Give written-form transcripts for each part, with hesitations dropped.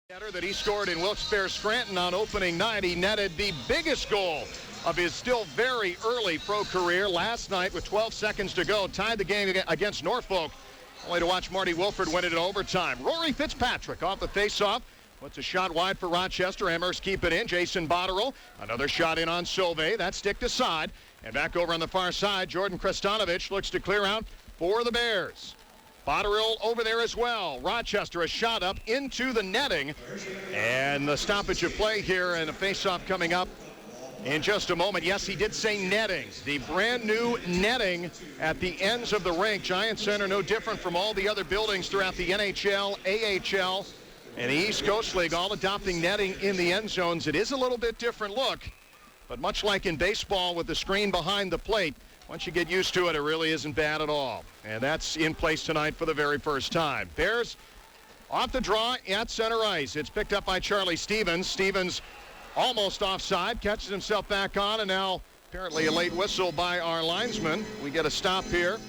That he scored in Wilkes-Barre Scranton on opening night. He netted the biggest goal of his still very early pro career last night with 12 seconds to go. Tied the game against Norfolk, only to watch Marty Wilford win it in overtime. Rory Fitzpatrick off the faceoff. Puts a shot wide for Rochester. Amherst keep it in. Jason Botterill, another shot in on Sauvé. That sticked aside. And back over on the far side, Jordan Kristanovich looks to clear out for the Bears. Botterill over there as well. Rochester a shot up into the netting. And the stoppage of play here and a faceoff coming up in just a moment. Yes, he did say netting. The brand new netting at the ends of the rink. Giant Center no different from all the other buildings throughout the NHL, AHL, and the East Coast League, all adopting netting in the end zones. It is a little bit different look, but much like in baseball with the screen behind the plate, once you get used to it, it really isn't bad at all. And that's in place tonight for the very first time. Bears off the draw at center ice. It's picked up by Charlie Stevens. Stevens almost offside, catches himself back on, and now apparently a late whistle by our linesman. We get a stop here.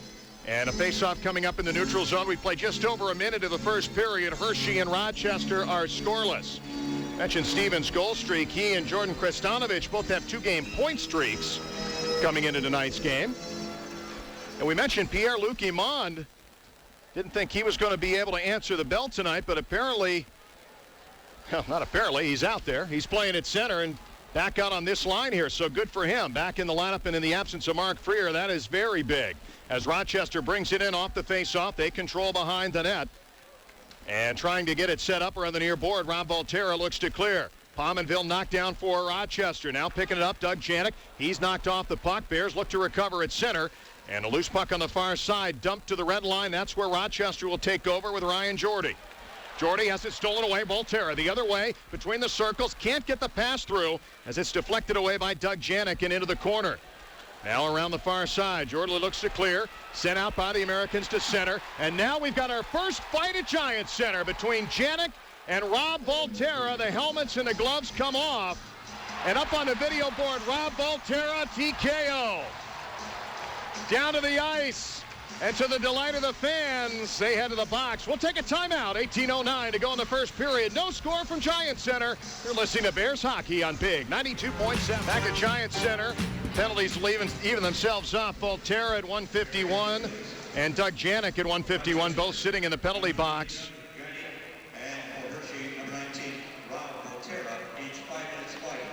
And a faceoff coming up in the neutral zone. We play just over a minute of the first period. Hershey and Rochester are scoreless. Mentioned Stevens' goal streak. He and Jordan Kristanovich both have two-game point streaks coming into tonight's game. And we mentioned Pierre-Luc Imond. Didn't think he was going to be able to answer the bell tonight, but apparently, well, not apparently, he's out there. He's playing at center and back out on this line here, so good for him. Back in the lineup and in the absence of Mark Freer, that is very big. As Rochester brings it in off the faceoff, they control behind the net. And trying to get it set up around the near board, Rob Volterra looks to clear. Pominville knocked down for Rochester. Now picking it up, Doug Janik. He's knocked off the puck. Bears look to recover at center. And a loose puck on the far side, dumped to the red line. That's where Rochester will take over with Ryan Jordy. Jordy has it stolen away. Volterra the other way between the circles. Can't get the pass through as it's deflected away by Doug Janik and into the corner. Now around the far side, Jordan looks to clear. Sent out by the Americans to center. And now we've got our first fight at Giant Center between Janik and Rob Volterra. The helmets and the gloves come off. And up on the video board, Rob Volterra, TKO. Down to the ice. And to the delight of the fans, they head to the box. We'll take a timeout. 18:09 to go in the first period. No score from Giant Center. You're listening to Bears Hockey on Big 92.7. Back at Giant Center. Penalties even themselves off. Volterra at 151 and Doug Janik at 151, both sitting in the penalty box.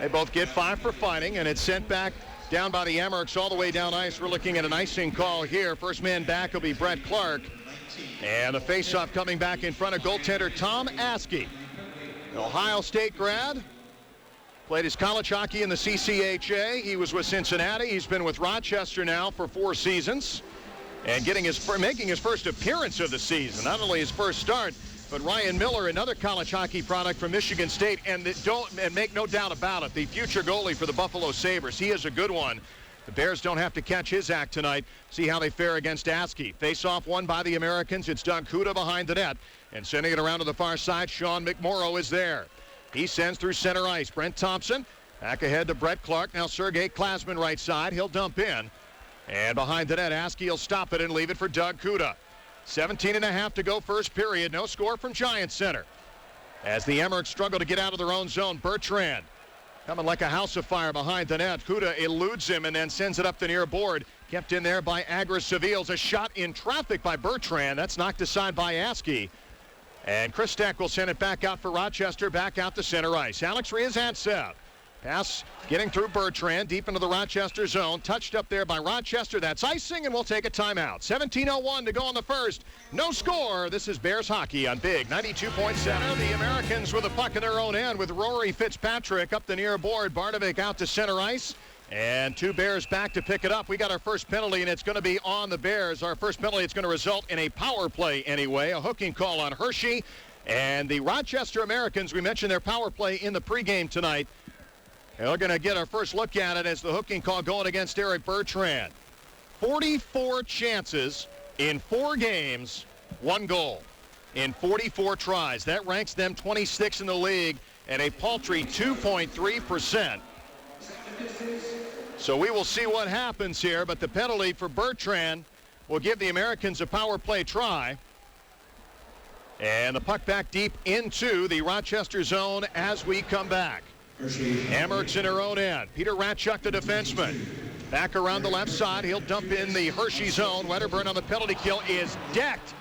They both get 5 for fighting, and it's sent back down by the Amerks all the way down ice. We're looking at an icing call here. First man back will be Brett Clark. And the faceoff coming back in front of goaltender Tom Askey. An Ohio State grad. Played his college hockey in the CCHA. He was with Cincinnati. He's been with Rochester now for 4 seasons. And making his first appearance of the season. Not only his first start, but Ryan Miller, another college hockey product from Michigan State, and make no doubt about it, the future goalie for the Buffalo Sabres. He is a good one. The Bears don't have to catch his act tonight. See how they fare against Askey. Face-off won by the Americans. It's Doug Kuda behind the net. And sending it around to the far side, Sean McMorrow is there. He sends through center ice. Brent Thompson back ahead to Brett Clark. Now Sergei Klasman right side. He'll dump in. And behind the net, Askey will stop it and leave it for Doug Kuda. 17.5 to go first period. No score from Giant Center. As the Amerks struggle to get out of their own zone, Bertrand coming like a house of fire behind the net. Kuda eludes him and then sends it up the near board. Kept in there by Agris Sevils. A shot in traffic by Bertrand. That's knocked aside by Askey. And Christek will send it back out for Rochester, back out to center ice. Alex Riazantsev. Pass getting through Bertrand, deep into the Rochester zone. Touched up there by Rochester. That's icing, and we'll take a timeout. 17:01 to go in the first. No score. This is Bears Hockey on Big 92.7. The Americans with a puck in their own end with Rory Fitzpatrick up the near board. Bardovic out to center ice. And 2 Bears back to pick it up. We got our first penalty, and it's going to be on the Bears. Our first penalty, it's going to result in a power play anyway. A hooking call on Hershey. And the Rochester Americans, we mentioned their power play in the pregame tonight. And we're going to get our first look at it as the hooking call going against Eric Bertrand. 44 chances in 4 games, 1 goal in 44 tries. That ranks them 26th in the league at a paltry 2.3%. So we will see what happens here, but the penalty for Bertrand will give the Americans a power play try. And the puck back deep into the Rochester zone as we come back. Amherst in her own end. Peter Ratchuk, the defenseman. Back around the left side. He'll dump in the Hershey zone. Wedderburn on the penalty kill is decked.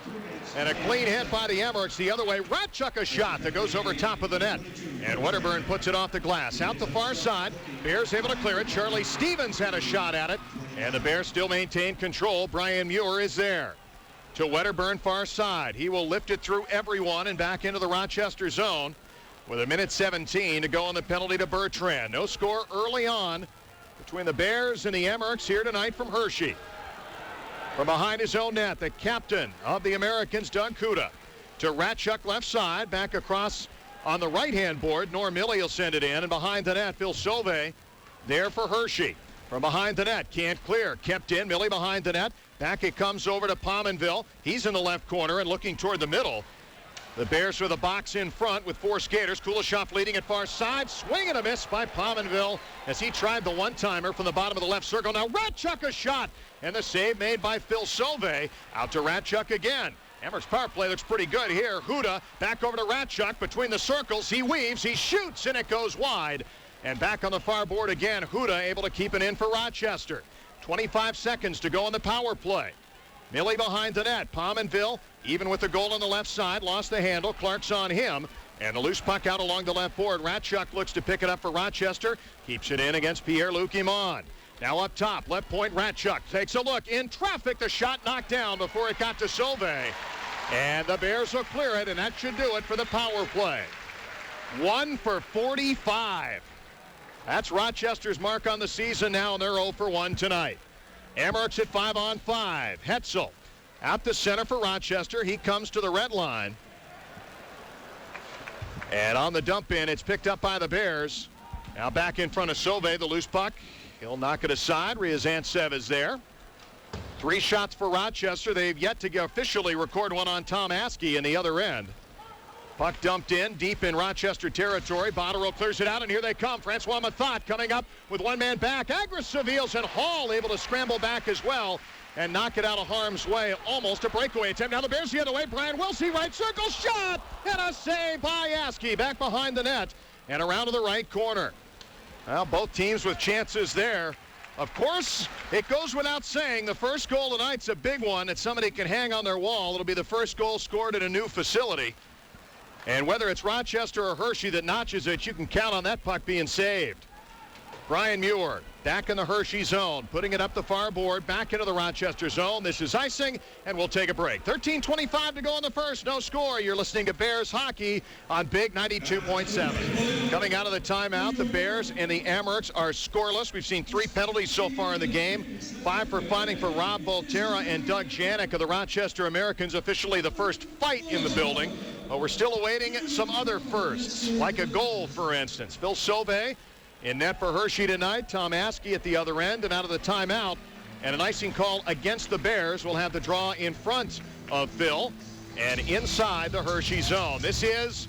And a clean hit by the Amherst the other way. Ratchuk a shot that goes over top of the net. And Wedderburn puts it off the glass. Out the far side. Bears able to clear it. Charlie Stevens had a shot at it. And the Bears still maintain control. Brian Muir is there. To Wedderburn far side. He will lift it through everyone and back into the Rochester zone with 1:17 to go on the penalty to Bertrand. No score early on between the Bears and the Amherst here tonight from Hershey. From behind his own net, the captain of the Americans, Doug Kuda. To Ratchuk left side, back across on the right-hand board. Norm Milley will send it in, and behind the net, Phil Sauve there for Hershey. From behind the net, can't clear. Kept in, Milley behind the net. Back it comes over to Pominville. He's in the left corner and looking toward the middle. The Bears with a box in front with 4 skaters. Kuleshov leading at far side. Swing and a miss by Pominville as he tried the one-timer from the bottom of the left circle. Now Ratchuk a shot. And the save made by Phil Sauve. Out to Ratchuk again. Amherst power play looks pretty good here. Huda back over to Ratchuk between the circles. He weaves. He shoots and it goes wide. And back on the far board again. Huda able to keep it in for Rochester. 25 seconds to go on the power play. Milley behind the net. Pominville, even with the goal on the left side, lost the handle. Clark's on him. And the loose puck out along the left board. Ratchuk looks to pick it up for Rochester. Keeps it in against Pierre-Luc Imond. Now up top, left point, Ratchuk takes a look. In traffic, the shot knocked down before it got to Sauve. And the Bears will clear it, and that should do it for the power play. 1 for 45. That's Rochester's mark on the season now, and they're 0 for 1 tonight. Amherst at 5-on-5. Hetzel out the center for Rochester. He comes to the red line. And on the dump in, it's picked up by the Bears. Now back in front of Sauve, the loose puck. He'll knock it aside. Ryazantsev is there. 3 shots for Rochester. They've yet to officially record one on Tom Askey in the other end. Puck dumped in deep in Rochester territory. Botterill clears it out, and here they come. Francois Mathot coming up with one man back. Aggressive and Hall able to scramble back as well and knock it out of harm's way. Almost a breakaway attempt. Now the Bears the other way. Brian Wilsey, right circle, shot! And a save by Askey back behind the net and around to the right corner. Well, both teams with chances there. Of course, it goes without saying, the first goal tonight's a big one that somebody can hang on their wall. It'll be the first goal scored at a new facility. And whether it's Rochester or Hershey that notches it, you can count on that puck being saved. Brian Muir back in the Hershey zone, putting it up the far board, back into the Rochester zone. This is icing, and we'll take a break. 13:25 to go in the first, no score. You're listening to Bears hockey on Big 92.7. Coming out of the timeout, the Bears and the Amherst are scoreless. We've seen 3 penalties so far in the game. 5 for fighting for Rob Volterra and Doug Janik of the Rochester Americans. Officially the first fight in the building, but we're still awaiting some other firsts, like a goal, for instance. Phil Sauve in net for Hershey tonight. Tom Askey at the other end, and out of the timeout. And an icing call against the Bears. Will have the draw in front of Phil and inside the Hershey zone. This is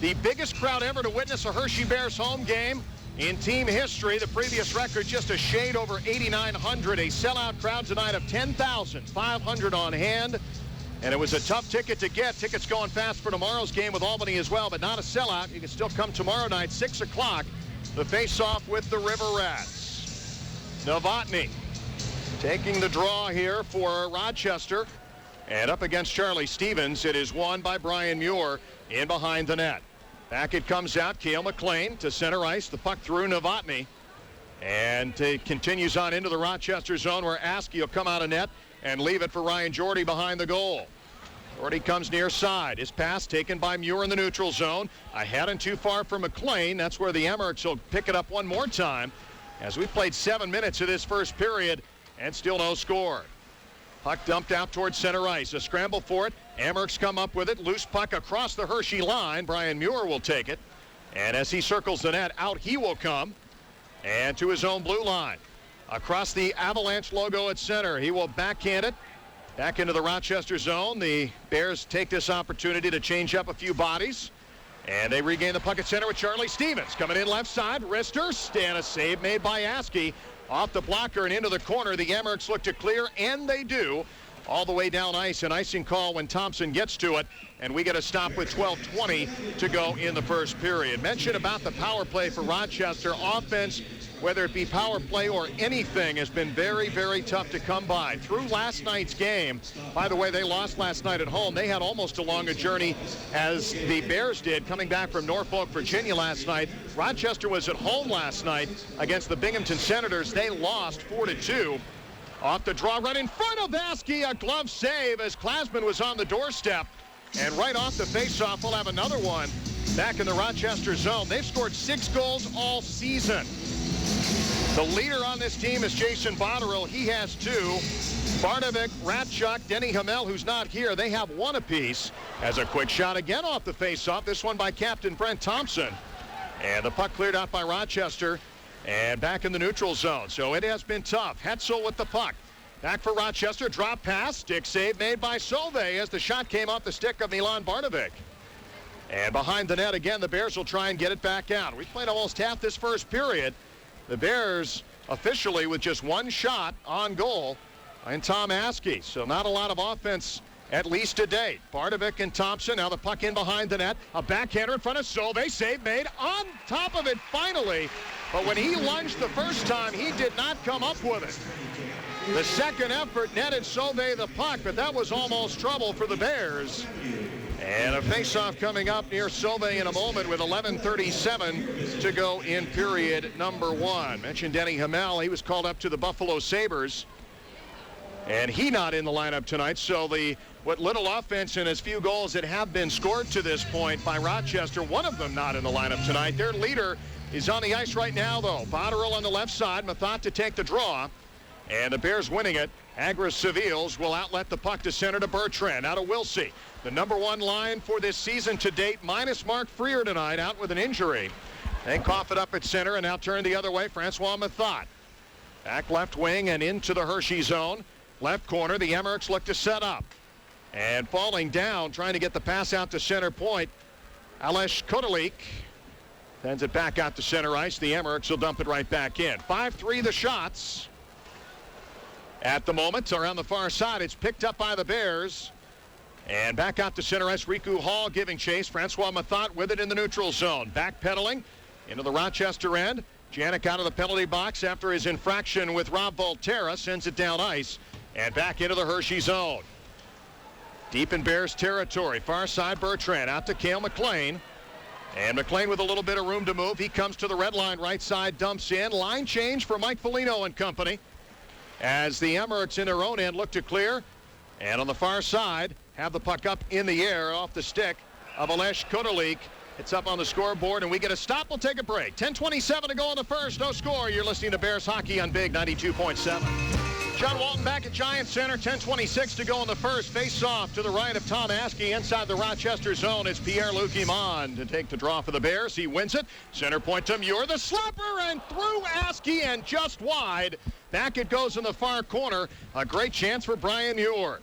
the biggest crowd ever to witness a Hershey Bears home game in team history. The previous record just a shade over 8,900. A sellout crowd tonight of 10,500 on hand. And it was a tough ticket to get. Tickets going fast for tomorrow's game with Albany as well, but not a sellout. You can still come tomorrow night, 6 o'clock. The face-off with the River Rats. Novotny taking the draw here for Rochester. And up against Charlie Stevens, it is won by Brian Muir in behind the net. Back it comes out. Cail MacLean to center ice. The puck through Novotny. And it continues on into the Rochester zone where Askey will come out of net and leave it for Ryan Jordy behind the goal. Jordy comes near side. His pass taken by Muir in the neutral zone. Ahead and too far for MacLean. That's where the Amherst will pick it up one more time as we played 7 minutes of this first period and still no score. Puck dumped out towards center ice. A scramble for it. Amherst come up with it. Loose puck across the Hershey line. Brian Muir will take it. And as he circles the net, out he will come. And to his own blue line. Across the Avalanche logo at center. He will backhand it back into the Rochester zone. The Bears take this opportunity to change up a few bodies. And they regain the puck at center with Charlie Stevens. Coming in left side. Wrister. And a save made by Askey. Off the blocker and into the corner. The Amherst look to clear, and they do. all the way down ice. An icing call when Thompson gets to it, and we get a stop with 12:20 to go in the first period. Mention about the power play for Rochester. Offense, whether it be power play or anything, has been very, very tough to come by. Through last night's game, by the way, they lost last night at home. They had almost as long a journey as the Bears did, coming back from Norfolk, Virginia last night. Rochester was at home last night against the Binghamton Senators. They lost 4-2. Off the draw, right in front of Askey, a glove save as Klasman was on the doorstep. And right off the faceoff, we'll have another one back in the Rochester zone. They've scored 6 goals all season. The leader on this team is Jason Botterill. He has 2. Bardovic, Ratchuk, Denny Hamel, who's not here, they have 1 apiece. As a quick shot again off the faceoff, this one by Captain Brent Thompson. And the puck cleared out by Rochester and back in the neutral zone. So it has been tough. Hetzel with the puck. Back for Rochester, drop pass, stick save made by Sauvé as the shot came off the stick of Milan Bardovic. And behind the net again, the Bears will try and get it back out. We played almost half this first period. The Bears officially with just 1 shot on goal and Tom Askey. So not a lot of offense, at least to date. Bardovic and Thompson, now the puck in behind the net. A backhander in front of Sauvé, save made on top of it finally. But when he lunged the first time, he did not come up with it. The second effort netted Sauvé the puck, but that was almost trouble for the Bears. And a faceoff coming up near Sauvé in a moment with 11:37 to go in period number 1. Mentioned Denny Hamel. He was called up to the Buffalo Sabres. And he not in the lineup tonight. So what little offense and as few goals that have been scored to this point by Rochester, one of them not in the lineup tonight. Their leader is on the ice right now, though. Botterill on the left side. Mathot to take the draw. And the Bears winning it. Agris Sevils will outlet the puck to center to Bertrand. Out of Wilsey. The number 1 line for this season to date, minus Mark Freer tonight, out with an injury. They cough it up at center and now turn the other way. Francois Mathot. Back left wing and into the Hershey zone. Left corner, the Emmericks look to set up. And falling down, trying to get the pass out to center point. Alesh Kotelik sends it back out to center ice. The Emmericks will dump it right back in. 5-3 the shots. At the moment, around the far side, it's picked up by the Bears. And back out to center ice, Riku Hall giving chase. Francois Mathot with it in the neutral zone. Backpedaling into the Rochester end. Janik out of the penalty box after his infraction with Rob Volterra. Sends it down ice and back into the Hershey zone. Deep in Bears territory. Far side, Bertrand out to Cail MacLean. And MacLean with a little bit of room to move. He comes to the red line, right side, dumps in. Line change for Mike Foligno and company. As the Emirates in their own end look to clear. And on the far side, have the puck up in the air off the stick of Alesh Kotelik. It's up on the scoreboard, and we get a stop. We'll take a break. 10:27 to go in the first. No score. You're listening to Bears Hockey on Big 92.7. John Walton back at Giants Center. 10:26 to go in the first. Face off to the right of Tom Askey inside the Rochester zone. It's Pierre-Luc Iman to take the draw for the Bears. He wins it. Center point to Muir. The slapper and through Askey and just wide. Back it goes in the far corner. A great chance for Brian Muir.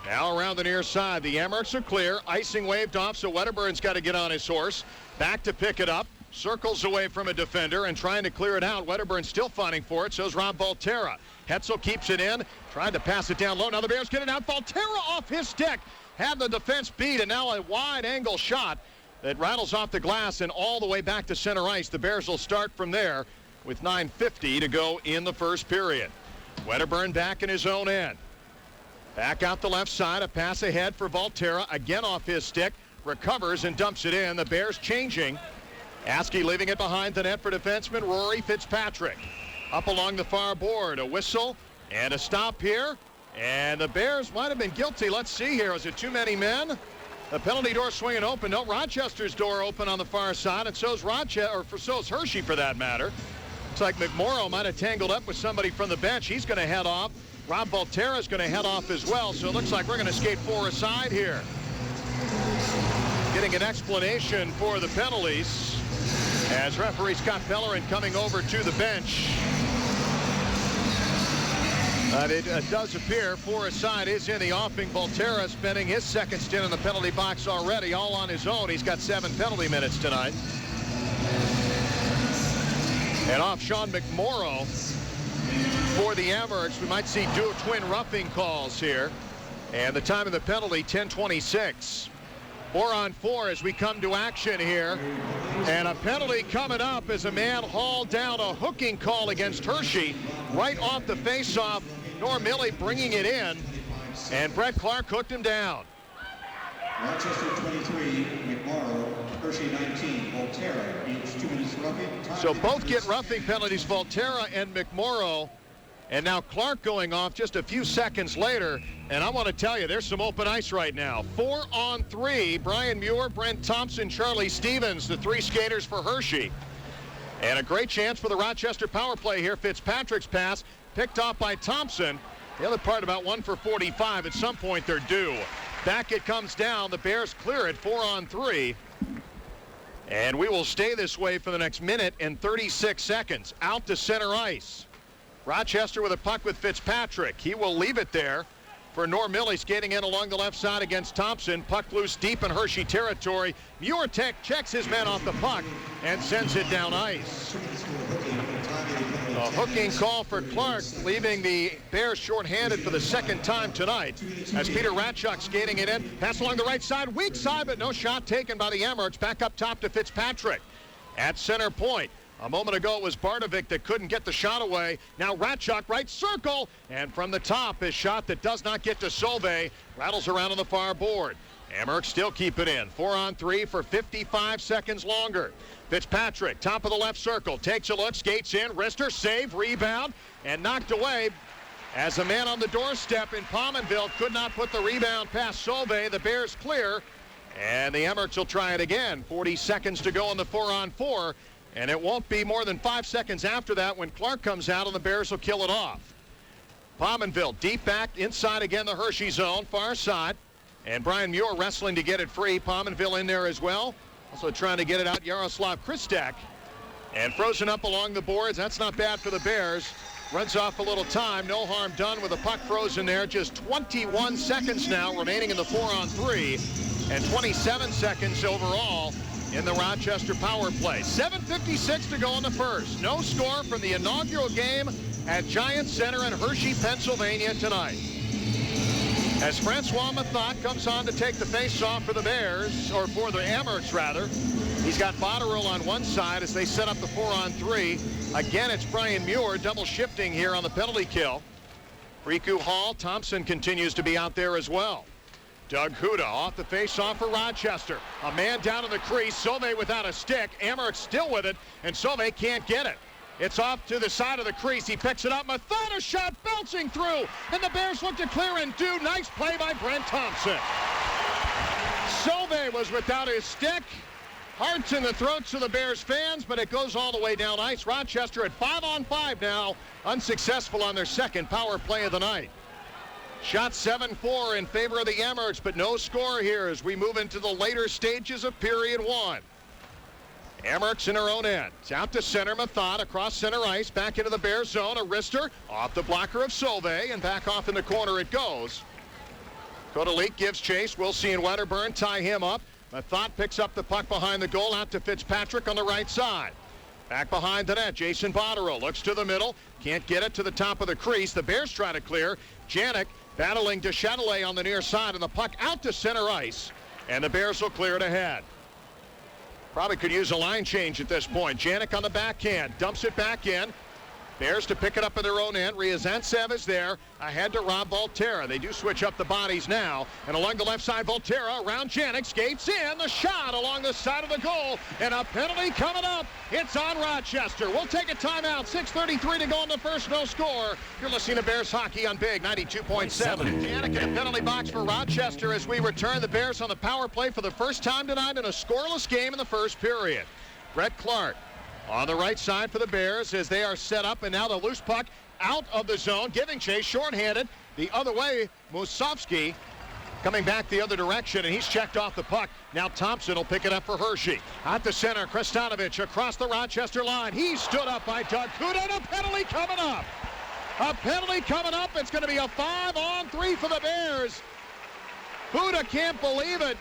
Now around the near side. The Emirates are clear. Icing waved off, so Wedderburn's got to get on his horse. Back to pick it up. Circles away from a defender and trying to clear it out. Wedderburn still fighting for it. So's Rob Volterra. Hetzel keeps it in. Tried to pass it down low. Now the Bears get it out. Volterra off his stick. Had the defense beat, and now a wide angle shot that rattles off the glass and all the way back to center ice. The Bears will start from there with 9:50 to go in the first period. Wedderburn back in his own end. Back out the left side. A pass ahead for Volterra. Again off his stick. Recovers and dumps it in. The Bears changing. Askey leaving it behind the net for defenseman Rory Fitzpatrick. Up along the far board. A whistle and a stop here. And the Bears might have been guilty. Let's see here. Is it too many men? The penalty door swinging open. No, Rochester's door open on the far side. And so's so's Hershey for that matter. Looks like McMorrow might have tangled up with somebody from the bench. He's going to head off. Rob Volterra is going to head off as well. So it looks like we're going to skate 4 aside here. Getting an explanation for the penalties as referee Scott Bellerin coming over to the bench. It does appear 4 aside is in the offing. Volterra spending his second stint in the penalty box already, all on his own. He's got 7 penalty minutes tonight. And off Sean McMorrow for the Emirates. We might see twin roughing calls here. And the time of the penalty, 10:26. 4-on-4 as we come to action here. And a penalty coming up as a man hauled down, a hooking call against Hershey right off the face-off. Norm Milley bringing it in, and Brett Clark hooked him down. Rochester 23, McMorrow, Hershey 19, Volterra, each 2 minutes roughing. So both get roughing penalties, Volterra and McMorrow. And now Clark going off just a few seconds later. And I want to tell you, there's some open ice right now. 4-on-3, Brian Muir, Brent Thompson, Charlie Stevens, the 3 skaters for Hershey. And a great chance for the Rochester power play here. Fitzpatrick's pass picked off by Thompson. The other part about 1 for 45. At some point they're due. Back it comes down. The Bears clear it 4-on-3. And we will stay this way for the next minute and 36 seconds. Out to center ice. Rochester with a puck with Fitzpatrick. He will leave it there for Norm Milley skating in along the left side against Thompson. Puck loose deep in Hershey territory. Muir checks his man off the puck and sends it down ice. A hooking call for Clark, leaving the Bears shorthanded for the second time tonight. As Peter Ratchuk skating it in. Pass along the right side, weak side, but no shot taken by the Amerks. Back up top to Fitzpatrick. At center point. A moment ago, it was Bardovic that couldn't get the shot away. Now Ratchuk, right circle. And from the top, a shot that does not get to Solvay. Rattles around on the far board. Amerks still keep it in. 4-on-3 for 55 seconds longer. Fitzpatrick, top of the left circle. Takes a look, skates in. Wrister, save, rebound, and knocked away. As a man on the doorstep in Pominville could not put the rebound past Solvay. The Bears clear. And the Amerks will try it again. 40 seconds to go in the 4-on-4. And it won't be more than 5 seconds after that when Clark comes out and the Bears will kill it off. Pominville deep back inside again the Hershey zone, far side. And Brian Muir wrestling to get it free. Pominville in there as well. Also trying to get it out, Yaroslav Kristak. And frozen up along the boards. That's not bad for the Bears. Runs off a little time. No harm done with the puck frozen there. Just 21 seconds now remaining in the 4-on-3. And 27 seconds overall in the Rochester power play. 7:56 to go in the first. No score from the inaugural game at Giant Center in Hershey, Pennsylvania tonight. As Francois Mathot comes on to take the face-off for the Bears, or for the Amerks rather. He's got Botterill on one side as they set up the 4-on-3. Again, it's Brian Muir double shifting here on the penalty kill. Riku Hall, Thompson continues to be out there as well. Doug Huda off the face-off for Rochester. A man down in the crease. Solvay without a stick. Amerks still with it, and Solvay can't get it. It's off to the side of the crease. He picks it up. Mathot, a shot bouncing through, and the Bears look to clear and do. Nice play by Brent Thompson. Solvay was without his stick. Hearts in the throats of the Bears fans, but it goes all the way down ice. Rochester at 5-on-5 now, unsuccessful on their second power play of the night. Shot 7-4 in favor of the Amerks, but no score here as we move into the later stages of period 1. Amerks in her own end. It's out to center. Mathot across center ice. Back into the Bears zone. A wrister off the blocker of Solvay, and back off in the corner it goes. Kodalik gives chase. Wilsey and Wedderburn tie him up. Mathot picks up the puck behind the goal out to Fitzpatrick on the right side. Back behind the net, Jason Botterill looks to the middle. Can't get it to the top of the crease. The Bears try to clear. Janik battling to Chatelet on the near side, and the puck out to center ice. And the Bears will clear it ahead. Probably could use a line change at this point. Janik on the backhand, dumps it back in. Bears to pick it up at their own end. Ryazantsev is there, ahead to Rob Volterra. They do switch up the bodies now. And along the left side, Volterra around Janik, skates in. The shot along the side of the goal. And a penalty coming up. It's on Rochester. We'll take a timeout. 6:33 to go in the first, no score. You're listening to Bears Hockey on Big 92.7. Janik in a penalty box for Rochester as we return the Bears on the power play for the first time tonight in a scoreless game in the first period. Brett Clark on the right side for the Bears as they are set up, and now the loose puck out of the zone, giving chase, shorthanded. The other way, Musovski coming back the other direction, and he's checked off the puck. Now Thompson will pick it up for Hershey. At the center, Kristanovich across the Rochester line. He's stood up by Doug Huda, and a penalty coming up. A penalty coming up. It's going to be a 5-on-3 for the Bears. Huda can't believe it.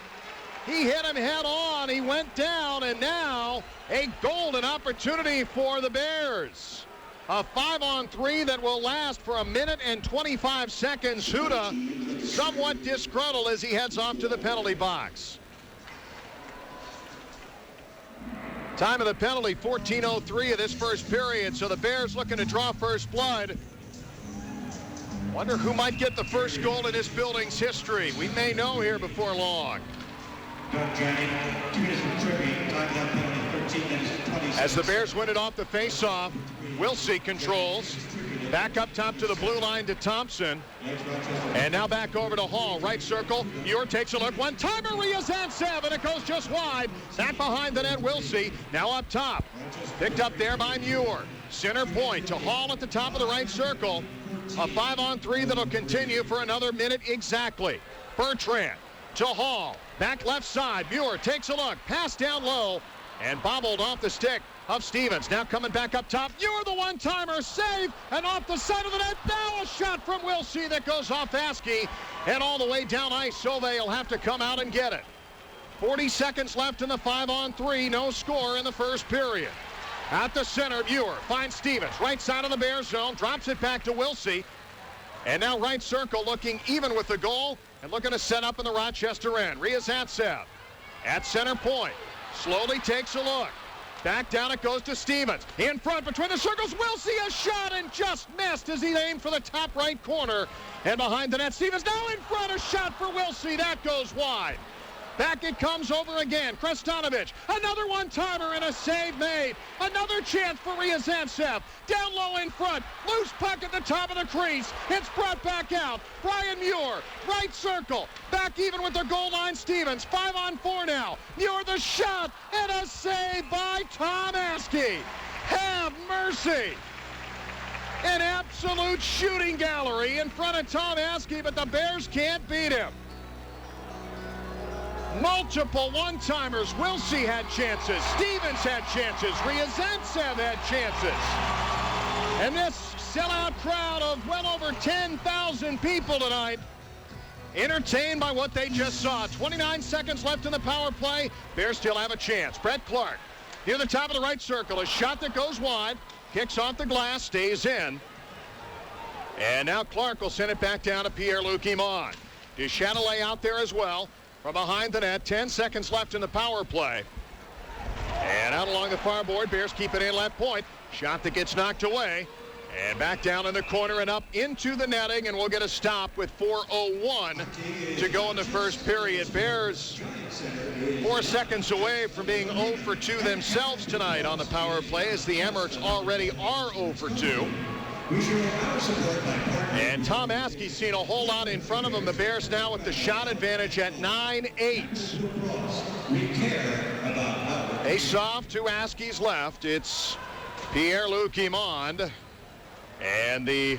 He hit him head on. He went down, and now a golden opportunity for the Bears. A 5-on-3 that will last for a minute and 25 seconds. Huda somewhat disgruntled as he heads off to the penalty box. Time of the penalty, 14:03 of this first period, so the Bears looking to draw first blood. Wonder who might get the first goal in this building's history. We may know here before long. As the Bears win it off the face-off, Wilsey controls. Back up top to the blue line to Thompson. And now back over to Hall. Right circle. Muir takes a look. One-timer, Riazantsev, and it goes just wide. Back behind the net, Wilsey. Now up top. Picked up there by Muir. Center point to Hall at the top of the right circle. A 5-on-3 that'll continue for another minute exactly. Bertrand to Hall. Back left side. Muir takes a look. Pass down low. And bobbled off the stick of Stevens. Now coming back up top. Muir, the one-timer, save, and off the side of the net. Now a shot from Wilsey that goes off Askey. And all the way down ice, Sauve will have to come out and get it. 40 seconds left in the 5-on-3. No score in the first period. At the center, Muir finds Stevens. Right side of the Bears zone. Drops it back to Wilsey. And now right circle looking even with the goal and looking to set up in the Rochester end. Riazantsev at center point. Slowly takes a look. Back down it goes to Stevens. In front between the circles. Wilsey a shot and just missed as he aimed for the top right corner. And behind the net, Stevens now in front. A shot for Wilsey. That goes wide. Back it comes over again. Krestanovich, another one-timer and a save made. Another chance for Riazantsev. Down low in front. Loose puck at the top of the crease. It's brought back out. Brian Muir, right circle. Back even with the goal line, Stevens. 5-on-4 now. Muir the shot and a save by Tom Askey. Have mercy. An absolute shooting gallery in front of Tom Askey, but the Bears can't beat him. Multiple one-timers. Wilsey had chances. Stevens had chances. Riazantsev had chances. And this sellout crowd of well over 10,000 people tonight, entertained by what they just saw. 29 seconds left in the power play. Bears still have a chance. Brett Clark near the top of the right circle. A shot that goes wide. Kicks off the glass. Stays in. And now Clark will send it back down to Pierre-Luc Guimond. Duchâtelet out there as well. From behind the net, 10 seconds left in the power play. And out along the far board, Bears keep it inlet point. Shot that gets knocked away. And back down in the corner and up into the netting, and we'll get a stop with 4:01 to go in the first period. Bears 4 seconds away from being 0 for 2 themselves tonight on the power play, as the Emirates already are 0 for 2. And Tom Askey's seen a whole lot in front of him. The Bears now with the shot advantage at 9-8. Face-off to Askey's left. It's Pierre-Luc Guimond. And the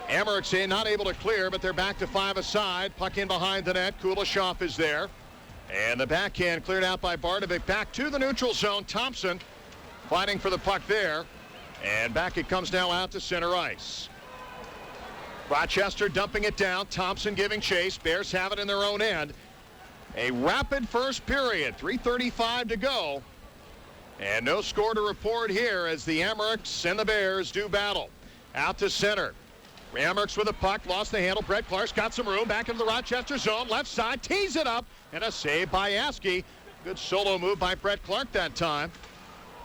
Emirates not able to clear, but they're back to 5 aside. Puck in behind the net. Kuleshov is there. And the backhand cleared out by Bardovic. Back to the neutral zone. Thompson fighting for the puck there. And back it comes now out to center ice. Rochester dumping it down. Thompson giving chase. Bears have it in their own end. A rapid first period. 3:35 to go. And no score to report here as the Emirates and the Bears do battle. Out to center. Emirates with a puck. Lost the handle. Brett Clark's got some room. Back into the Rochester zone. Left side. Tees it up. And a save by Askey. Good solo move by Brett Clark that time.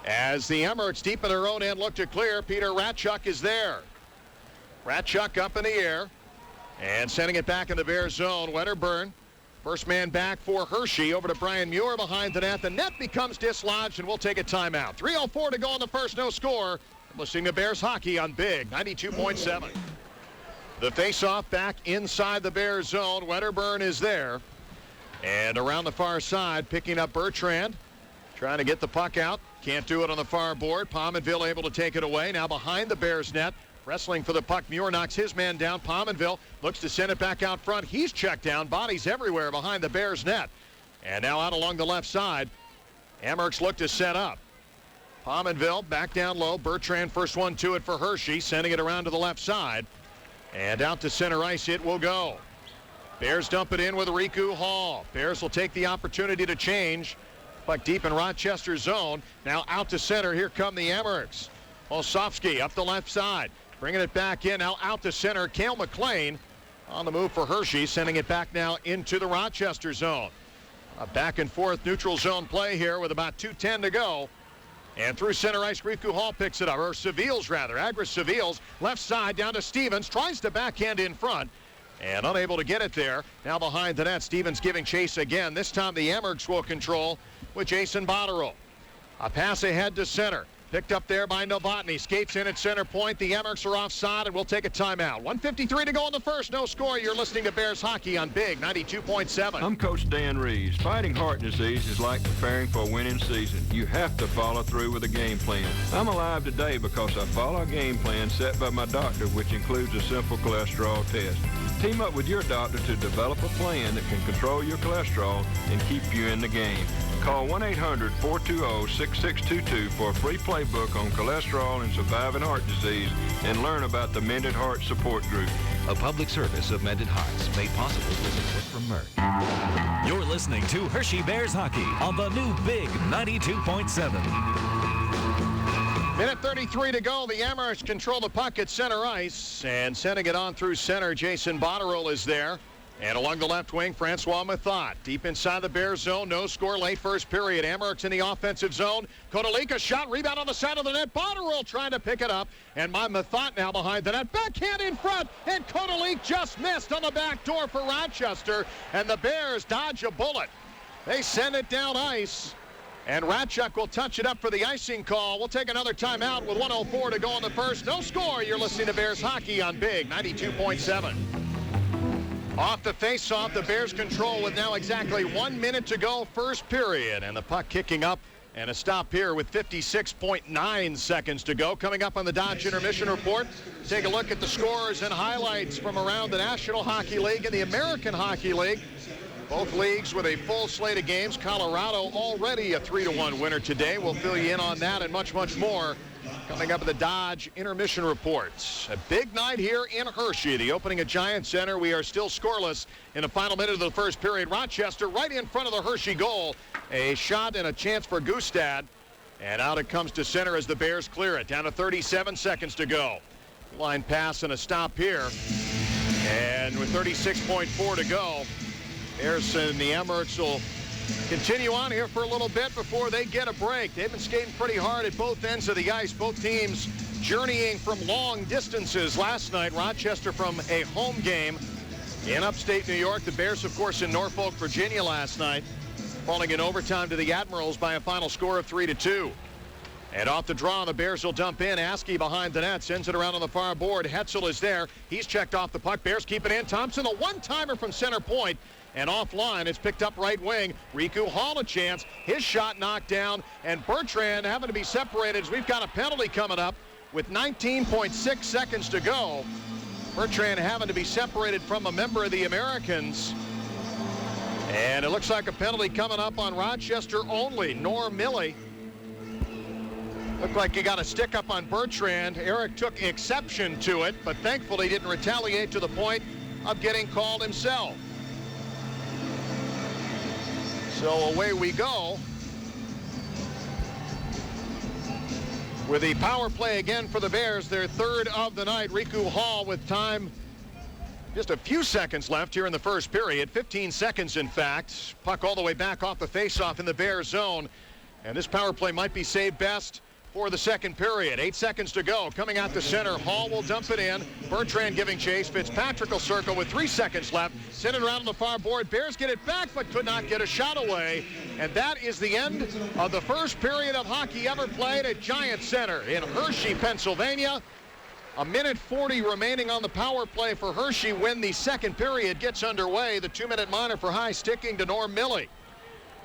As the Emirates deep in their own end look to clear, Peter Ratchuk is there. Ratchuk up in the air and sending it back in the Bears zone. Wedderburn, first man back for Hershey, over to Brian Muir behind the net. The net becomes dislodged, and we'll take a timeout. 3:04 to go in the first, no score. Listening to Bears hockey on Big 92.7. The face-off back inside the Bears zone. Wedderburn is there. And around the far side, picking up Bertrand. Trying to get the puck out. Can't do it on the far board. Pominville able to take it away. Now behind the Bears net. Wrestling for the puck. Muir knocks his man down. Pominville looks to send it back out front. He's checked down. Bodies everywhere behind the Bears net. And now out along the left side. Emmerich look to set up. Pominville back down low. Bertrand first one to it for Hershey. Sending it around to the left side. And out to center ice it will go. Bears dump it in with Riku Hall. Bears will take the opportunity to change. Puck deep in Rochester's zone. Now out to center. Here come the Emmerichs. Olsovsky up the left side. Bringing it back in. Now out to center. Cail MacLean On the move for Hershey, sending it back now into the Rochester zone. A back and forth neutral zone play here with about 2:10 to go. And through center ice, Riku Hall picks it up, or Seville's rather. Agris Seville's left side down to Stevens, tries to backhand in front, and unable to get it there. Now behind the net, Stevens giving chase again. This time the Amerks will control with Jason Botterill. A pass ahead to center. Picked up there by Novotny. Skates in at center point. The Amerks are offside, and we'll take a timeout. 1:53 to go in the first. No score. You're listening to Bears Hockey on Big 92.7. I'm Coach Dan Reeves. Fighting heart disease is like preparing for a winning season. You have to follow through with a game plan. I'm alive today because I follow a game plan set by my doctor, which includes a simple cholesterol test. Team up with your doctor to develop a plan that can control your cholesterol and keep you in the game. Call 1-800-420-6622 for a free playbook on cholesterol and surviving heart disease and learn about the Mended Heart Support Group. A public service of Mended Hearts, made possible with support from Merck. You're listening to Hershey Bears Hockey on the new Big 92.7. Minute 33 to go. The Amerks control the puck at center ice, and sending it on through center. Jason Botterill is there. And along the left wing, Francois Mathot. Deep inside the Bears zone, no score late first period. Amerks in the offensive zone. Kodalika shot, rebound on the side of the net. Botterill trying to pick it up. And Mathot now behind the net. Backhand in front. And Kodalika just missed on the back door for Rochester. And the Bears dodge a bullet. They send it down ice. And Ratchuk will touch it up for the icing call. We'll take another timeout with 1:04 to go in the first. No score. You're listening to Bears Hockey on Big 92.7. Off the face-off, the Bears control with now exactly 1 minute to go, first period. And the puck kicking up, and a stop here with 56.9 seconds to go. Coming up on the Dodge Intermission Report, take a look at the scores and highlights from around the National Hockey League and the American Hockey League. Both leagues with a full slate of games. Colorado already a 3-1 winner today. We'll fill you in on that and much, much more coming up at the Dodge Intermission Reports. A big night here in Hershey. The opening at Giant Center. We are still scoreless in the final minute of the first period. Rochester right in front of the Hershey goal. A shot and a chance for Gustad. And out it comes to center as the Bears clear it. Down to 37 seconds to go. Line pass and a stop here. And with 36.4 to go, Bears and the Amerks will continue on here for a little bit before they get a break. They've been skating pretty hard at both ends of the ice. Both teams journeying from long distances last night. Rochester from a home game in upstate New York. The Bears, of course, in Norfolk, Virginia last night, falling in overtime to the Admirals by a final score of 3-2. And off the draw, the Bears will dump in. Askey behind the net, sends it around on the far board. Hetzel is there. He's checked off the puck. Bears keep it in. Thompson, a one-timer from center point. And offline, it's picked up right wing. Riku Hall a chance. His shot knocked down. And Bertrand having to be separated as we've got a penalty coming up with 19.6 seconds to go. Bertrand having to be separated from a member of the Americans. And it looks like a penalty coming up on Rochester only. Norm Milley. Looked like he got a stick up on Bertrand. Eric took exception to it, but thankfully didn't retaliate to the point of getting called himself. So away we go with the power play again for the Bears, their third of the night. Riku Hall with time, just a few seconds left here in the first period, 15 seconds in fact. Puck all the way back off the faceoff in the Bears zone. And this power play might be saved best for the second period. 8 seconds to go. Coming out to center. Hall will dump it in. Bertrand giving chase. Fitzpatrick will circle with 3 seconds left. Send it around on the far board. Bears get it back, but could not get a shot away. And that is the end of the first period of hockey ever played at Giant Center in Hershey, Pennsylvania. A minute 40 remaining on the power play for Hershey when the second period gets underway. The 2-minute minor for High sticking to Norm Milley.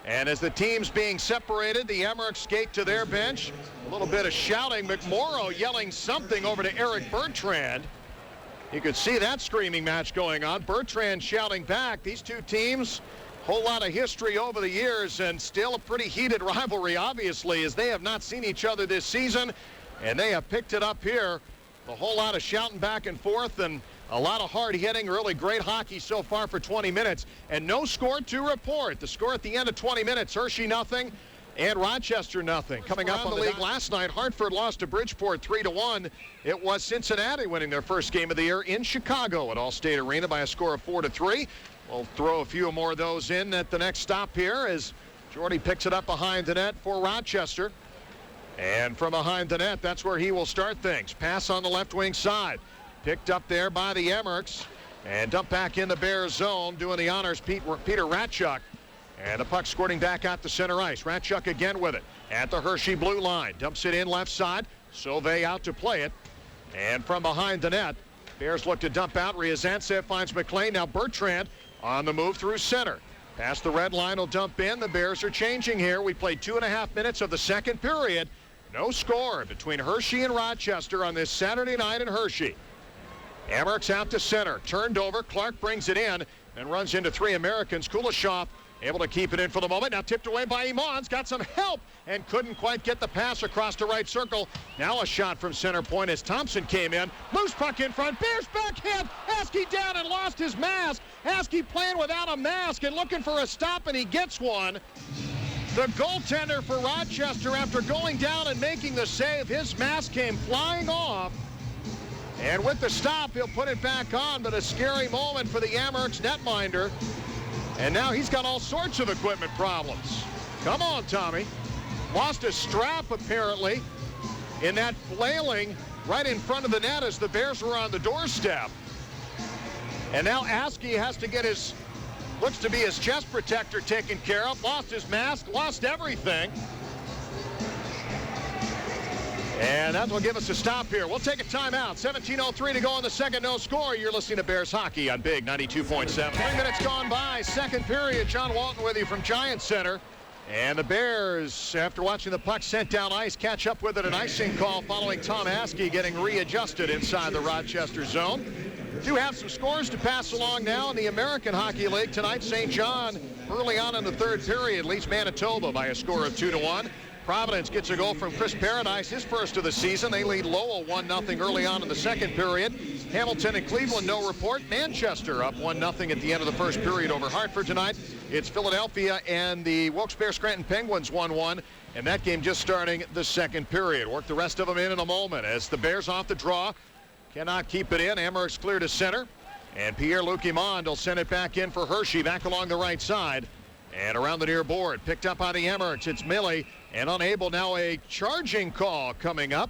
And as the teams being separated, the Amerks skate to their bench. A little bit of shouting. McMorrow yelling something over to Eric Bertrand. You could see that screaming match going on. Bertrand shouting back. These two teams, whole lot of history over the years and still a pretty heated rivalry, obviously, as they have not seen each other this season. And they have picked it up here. A whole lot of shouting back and forth and a lot of hard hitting, really great hockey so far for 20 minutes. And no score to report. The score at the end of 20 minutes, Hershey nothing, And Rochester, nothing. Coming up on the league last night, Hartford lost to Bridgeport 3-1. It was Cincinnati winning their first game of the year in Chicago at Allstate Arena by a score of 4-3. We'll throw a few more of those in at the next stop here as Jordy picks it up behind the net for Rochester. And from behind the net, that's where he will start things. Pass on the left wing side. Picked up there by the Emmerks. And dumped back in the Bears zone. Doing the honors, Peter Ratchuk. And the puck squirting back out to center ice. Ratchuk again with it at the Hershey blue line. Dumps it in left side. Sauvé out to play it. And from behind the net, Bears look to dump out. Ryazantsev finds MacLean. Now Bertrand on the move through center. Past the red line will dump in. The Bears are changing here. We played 2.5 minutes of the second period. No score between Hershey and Rochester on this Saturday night in Hershey. Emmerks out to center. Turned over. Clark brings it in and runs into three Americans. Kuleshov able to keep it in for the moment. Now tipped away by Imans. Got some help and couldn't quite get the pass across the right circle. Now a shot from center point as Thompson came in. Loose puck in front. Bears backhand. Askey down and lost his mask. Askey playing without a mask and looking for a stop, and he gets one. The goaltender for Rochester, after going down and making the save, his mask came flying off. And with the stop, he'll put it back on, but a scary moment for the Emmerks netminder. And now he's got all sorts of equipment problems. Come on, Tommy. Lost a strap, apparently, in that flailing right in front of the net as the Bears were on the doorstep. And now Askey has to get his, looks to be his chest protector taken care of. Lost his mask, lost everything. And that will give us a stop here. We'll take a timeout. 17:03 to go in the second, no score. You're listening to Bears Hockey on Big 92.7. 3 minutes gone by, second period. John Walton with you from Giant Center. And the Bears, after watching the puck sent down ice, catch up with it. An icing call following Tom Askey getting readjusted inside the Rochester zone. Do have some scores to pass along now in the American Hockey League tonight. St. John, early on in the third period, leads Manitoba by a score of 2-1. Providence gets a goal from Chris Paradise, his first of the season. They lead Lowell 1-0 early on in the second period. Hamilton and Cleveland, no report. Manchester up 1-0 at the end of the first period over Hartford tonight. It's Philadelphia and the Wilkes-Barre Scranton Penguins 1-1, and that game just starting the second period. Work the rest of them in a moment as the Bears off the draw. Cannot keep it in. Emmerks clear to center, and Pierre-Luc Imond will send it back in for Hershey back along the right side. And around the near board, picked up by the Emmerks. It's Millie, and unable now, a charging call coming up.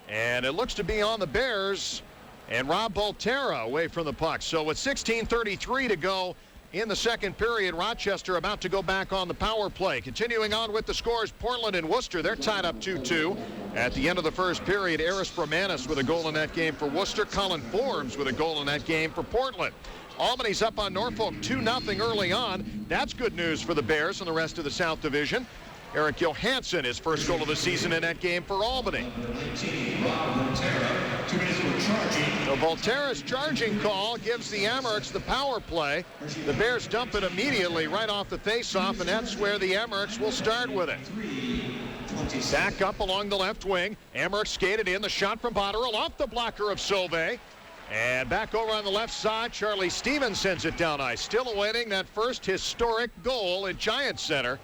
And it looks to be on the Bears, and Rob Volterra away from the puck. So with 16:33 to go in the second period, Rochester about to go back on the power play. Continuing on with the scores, Portland and Worcester, they're tied up 2-2. At the end of the first period, Eris Bramanis with a goal in that game for Worcester. Colin Forbes with a goal in that game for Portland. Albany's up on Norfolk 2-0 early on. That's good news for the Bears and the rest of the South Division. Eric Johansson, his first goal of the season in that game for Albany. So Volterra's charging call gives the Emmerks the power play. The Bears dump it immediately right off the faceoff, and that's where the Emmerks will start with it. Back up along the left wing. Emmerks skated in. The shot from Botterill off the blocker of Sauvé. And back over on the left side, Charlie Stevens sends it down ice. Still awaiting that first historic goal at Giant Center.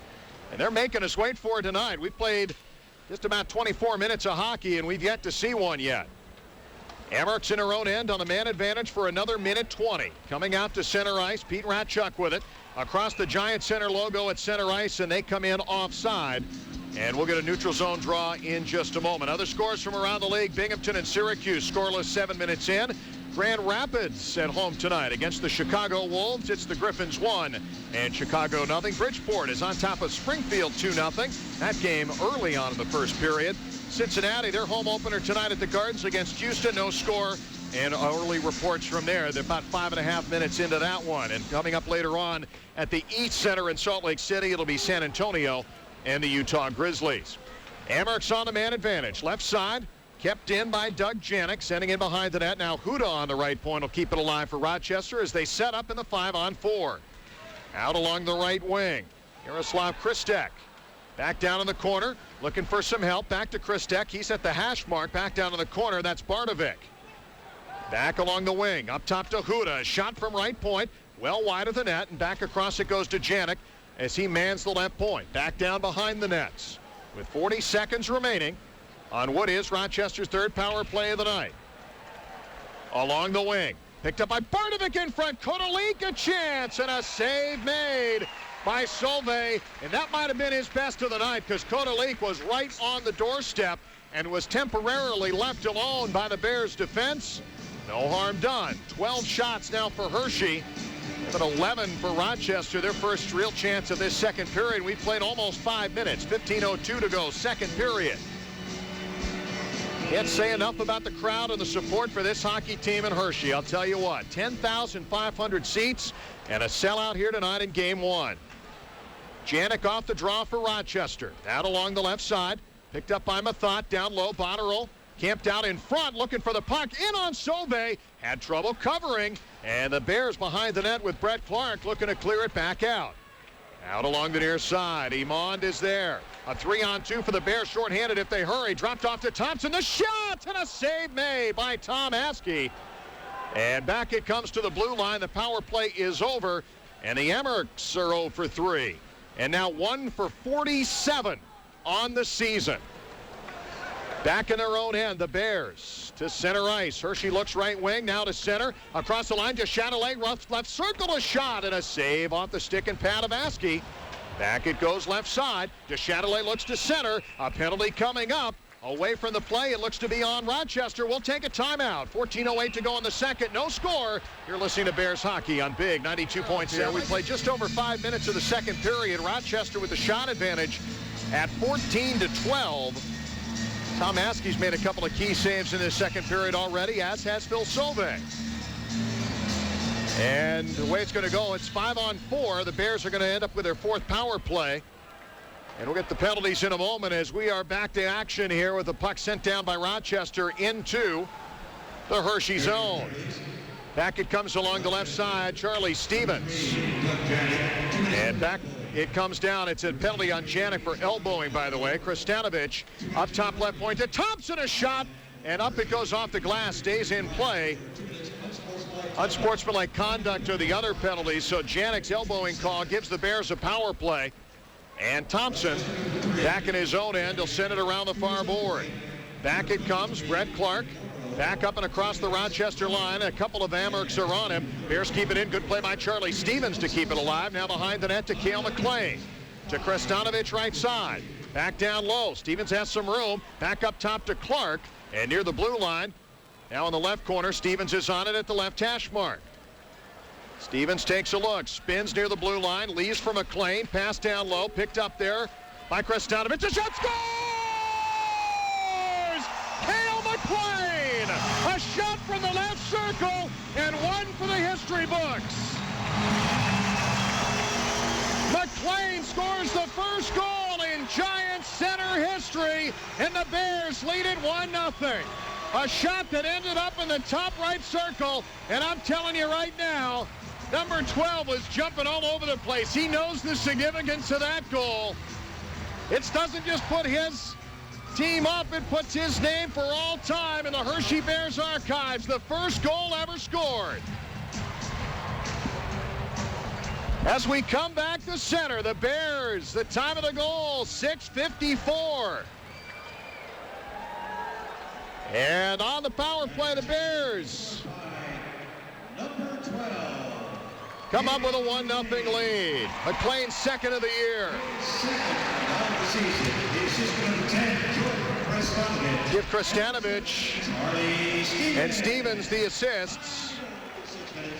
And they're making us wait for it tonight. We played just about 24 minutes of hockey, and we've yet to see one yet. Emmerks in her own end on the man advantage for another minute 20. Coming out to center ice, Pete Ratchuk with it. Across the Giant Center logo at center ice, and they come in offside. And we'll get a neutral zone draw in just a moment. Other scores from around the league, Binghamton and Syracuse scoreless 7 minutes in. Grand Rapids at home tonight against the Chicago Wolves. It's the Griffins 1 and Chicago 0. Bridgeport is on top of Springfield 2-0. That game early on in the first period. Cincinnati, their home opener tonight at the Gardens against Houston, no score. And early reports from there. They're about 5.5 minutes into that one. And coming up later on at the East Center in Salt Lake City, it'll be San Antonio and the Utah Grizzlies. Emmerks on the man advantage. Left side, kept in by Doug Janik, sending in behind the net. Now Huda on the right point will keep it alive for Rochester as they set up in the 5-on-4. Out along the right wing, Yaroslav Kristek. Back down in the corner, looking for some help. Back to Kristek. He's at the hash mark. Back down in the corner. That's Bardovic. Back along the wing. Up top to Huda. Shot from right point. Well wide of the net. And back across it goes to Janik. as he mans the left point. Back down behind the nets with 40 seconds remaining on what is Rochester's third power play of the night. Along the wing. Picked up by Bardovic in front. Kodalik, a chance, and a save made by Solvay. And that might have been his best of the night because Kodalik was right on the doorstep and was temporarily left alone by the Bears defense. No harm done. 12 shots now for Hershey, but 11 for Rochester. Their first real chance of this second period. We played almost 5 minutes. 15:02 to go, second period. Can't say enough about the crowd and the support for this hockey team in Hershey. I'll tell you what, 10,500 seats and a sellout here tonight in game one. Janik off the draw for Rochester. Out along the left side. Picked up by Mathot. Down low, Botterill camped out in front, looking for the puck. In on Solvay. Had trouble covering. And the Bears behind the net with Brett Clark looking to clear it back out. Out along the near side. Imond is there. A 3-on-2 for the Bears, shorthanded if they hurry. Dropped off to Thompson. The shot and a save made by Tom Askey. And back it comes to the blue line. The power play is over. And the Emmericks are 0 for 3. And now 1 for 47 on the season. Back in their own end, the Bears to center ice. Hershey looks right wing, now to center. Across the line to Chatelet, left circle, a shot, and a save off the stick and pad of Askey. Back it goes left side. Chatelet looks to center. A penalty coming up. Away from the play, it looks to be on Rochester. We'll take a timeout. 14:08 to go in the second. No score. You're listening to Bears hockey on Big 92.7. We played just over 5 minutes of the second period. Rochester with the shot advantage at 14-12. Tom Askey's made a couple of key saves in this second period already, as has Phil Solvay. And the way it's going to go, it's 5-on-4. The Bears are going to end up with their fourth power play. And we'll get the penalties in a moment as we are back to action here with the puck sent down by Rochester into the Hershey zone. Back it comes along the left side, Charlie Stevens. And back it comes down. It's a penalty on Janik for elbowing, by the way. Krestanovich up top left point to Thompson, a shot, and up it goes off the glass, stays in play. Unsportsmanlike conduct are the other penalties, so Janik's elbowing call gives the Bears a power play. And Thompson, back in his own end, he'll send it around the far board. Back it comes, Brett Clark. Back up and across the Rochester line. A couple of Amherst are on him. Bears keep it in. Good play by Charlie Stevens to keep it alive. Now behind the net to Cail MacLean. To Krestanovich right side. Back down low. Stevens has some room. Back up top to Clark. And near the blue line. Now in the left corner, Stevens is on it at the left hash mark. Stevens takes a look. Spins near the blue line. Leaves for MacLean. Pass down low. Picked up there by Krestanovich. A shot, scores! Cail MacLean! A shot from the left circle and one for the history books. MacLean scores the first goal in Giants center history, and the Bears lead it 1-0. A shot that ended up in the top right circle, and I'm telling you right now, number 12 was jumping all over the place. He knows the significance of that goal. It doesn't just put his team up, it puts his name for all time in the Hershey Bears archives. The first goal ever scored. As we come back to center, the Bears, the time of the goal, 6:54. And on the power play, the Bears come up with a 1-0 lead. MacLean's second of the year. Give Krestanovich and Stevens the assists.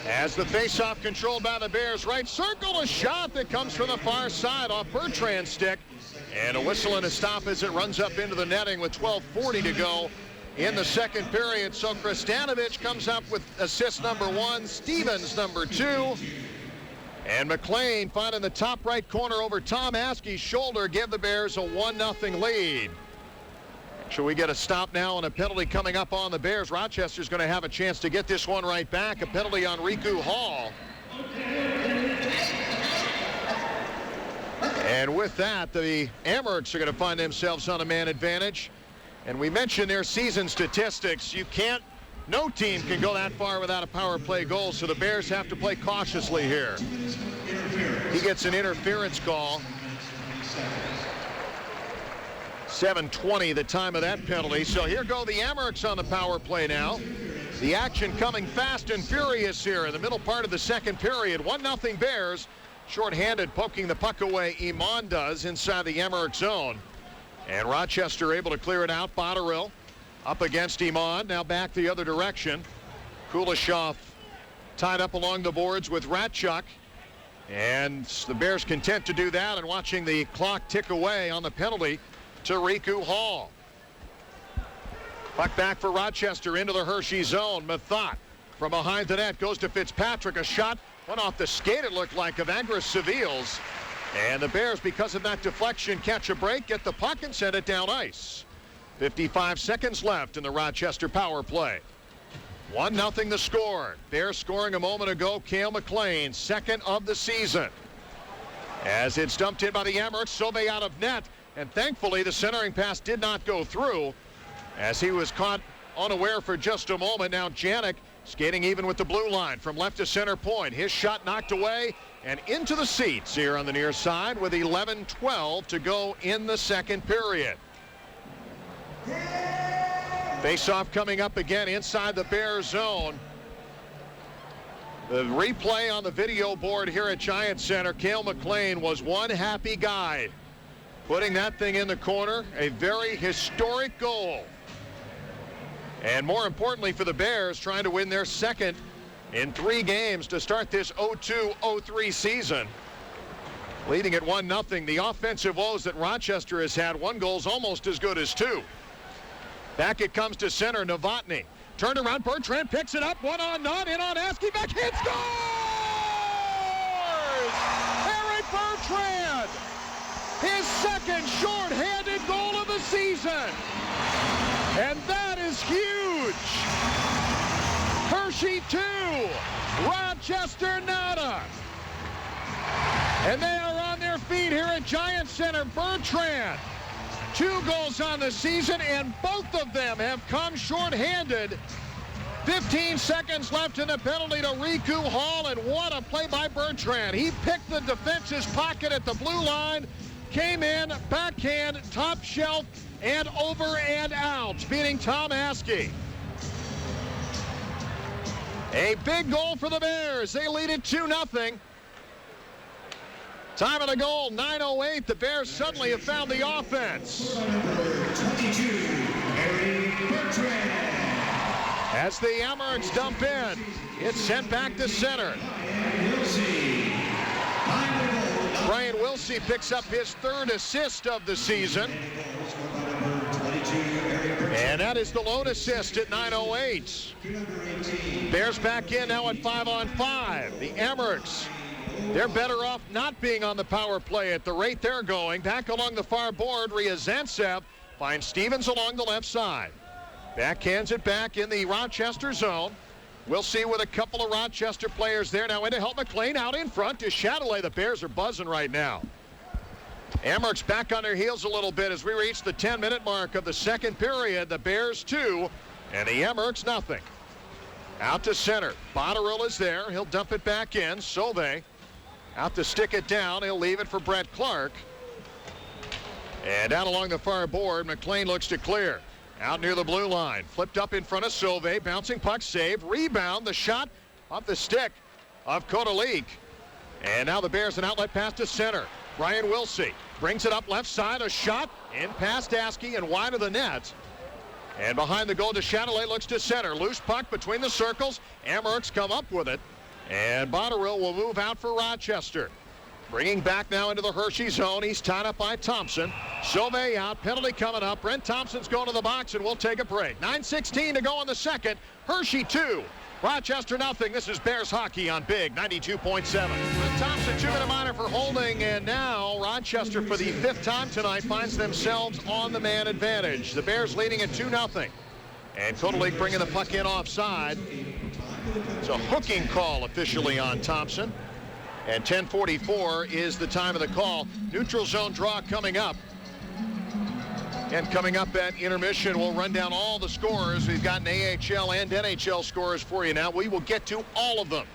As the faceoff controlled by the Bears, right circle, a shot that comes from the far side off Bertrand's stick. And a whistle and a stop as it runs up into the netting with 12:40 to go in the second period. So Krestanovich comes up with assist number 1, Stevens number 2. And MacLean finding the top right corner over Tom Askey's shoulder, give the Bears a 1-0 lead. Should we get a stop now and a penalty coming up on the Bears? Rochester's going to have a chance to get this one right back. A penalty on Riku Hall. And with that, the Amherst are going to find themselves on a man advantage. And we mentioned their season statistics. You can't No team can go that far without a power play goal, so the Bears have to play cautiously here. He gets an interference call. 7:20 the time of that penalty. So here go the Amerks on the power play now. The action coming fast and furious here in the middle part of the second period. 1-0 Bears. Short-handed, poking the puck away. Iman does inside the Emmerich zone. And Rochester able to clear it out. Botterill up against Iman. Now back the other direction. Kuleshov tied up along the boards with Ratchuk. And the Bears content to do that and watching the clock tick away on the penalty to Riku Hall. Puck back for Rochester into the Hershey zone. Mathot from behind the net goes to Fitzpatrick. A shot went off the skate, it looked like, of Angris Seville's. And the Bears, because of that deflection, catch a break, get the puck, and send it down ice. 55 seconds left in the Rochester power play. 1-0 the score. Bears scoring a moment ago. Cail MacLean, second of the season. As it's dumped in by the Amerks, Sauvé out of net. And thankfully, the centering pass did not go through as he was caught unaware for just a moment. Now Janik skating even with the blue line from left to center point. His shot knocked away and into the seats here on the near side with 11:12 to go in the second period. Face-off coming up again inside the Bears zone. The replay on the video board here at Giant Center. Cail MacLean was one happy guy putting that thing in the corner. A very historic goal. And more importantly for the Bears, trying to win their second in 3 games to start this 02-03 season. Leading at 1-0. The offensive woes that Rochester has had, 1 goal's almost as good as 2. Back it comes to center, Novotny. Turned around, Bertrand picks it up, 1-on-none, in on Askey, backhand, scores! Harry Bertrand! His second short-handed goal of the season! And that is huge! Hershey 2, Rochester nada. And they are on their feet here at Giant Center. Bertrand, 2 goals on the season, and both of them have come short-handed. 15 seconds left in the penalty to Riku Hall, and what a play by Bertrand. He picked the defense's pocket at the blue line, came in, backhand, top shelf, and over and out, beating Tom Askey. A big goal for the Bears. They lead it 2-0. Time of the goal, 9:08. The Bears suddenly have found the offense. Number 22, Harry Bertrand. As the Amerks dump in, it's sent back to center. Brian Wilsey picks up his 3rd assist of the season. And that is the lone assist at 9:08. Bears back in now at 5-on-5. The Amerks, they're better off not being on the power play at the rate they're going. Back along the far board, Ryazantsev finds Stevens along the left side. Backhands it back in the Rochester zone. We'll see with a couple of Rochester players there. Now into help MacLean out in front to Chatelet. The Bears are buzzing right now. Amerks back on their heels a little bit as we reach the 10-minute mark of the second period. The Bears 2 and the Amerks nothing. Out to center. Botterill is there. He'll dump it back in. Sauvé out to stick it down. He'll leave it for Brett Clark. And down along the far board, MacLean looks to clear. Out near the blue line. Flipped up in front of Sauvé. Bouncing puck save. Rebound. The shot off the stick of Kodalik. And now the Bears an outlet pass to center. Brian Wilsey brings it up left side. A shot in past Askey and wide of the net. And behind the goal to Chatelet looks to center. Loose puck between the circles. Amerks come up with it. And Botterill will move out for Rochester. Bringing back now into the Hershey zone. He's tied up by Thompson. Sauvé out. Penalty coming up. Brent Thompson's going to the box, and we'll take a break. 9:16 to go in the second. Hershey 2. Rochester nothing. This is Bears hockey on Big 92.7. Brent Thompson, 2-minute minor for holding, and now Rochester for the 5th time tonight finds themselves on the man advantage. The Bears leading at 2-0. And Kodalik bringing the puck in offside. It's a hooking call officially on Thompson. And 10:44 is the time of the call. Neutral zone draw coming up. And coming up at intermission, we'll run down all the scores. We've got an AHL and NHL scores for you now. We will get to all of them.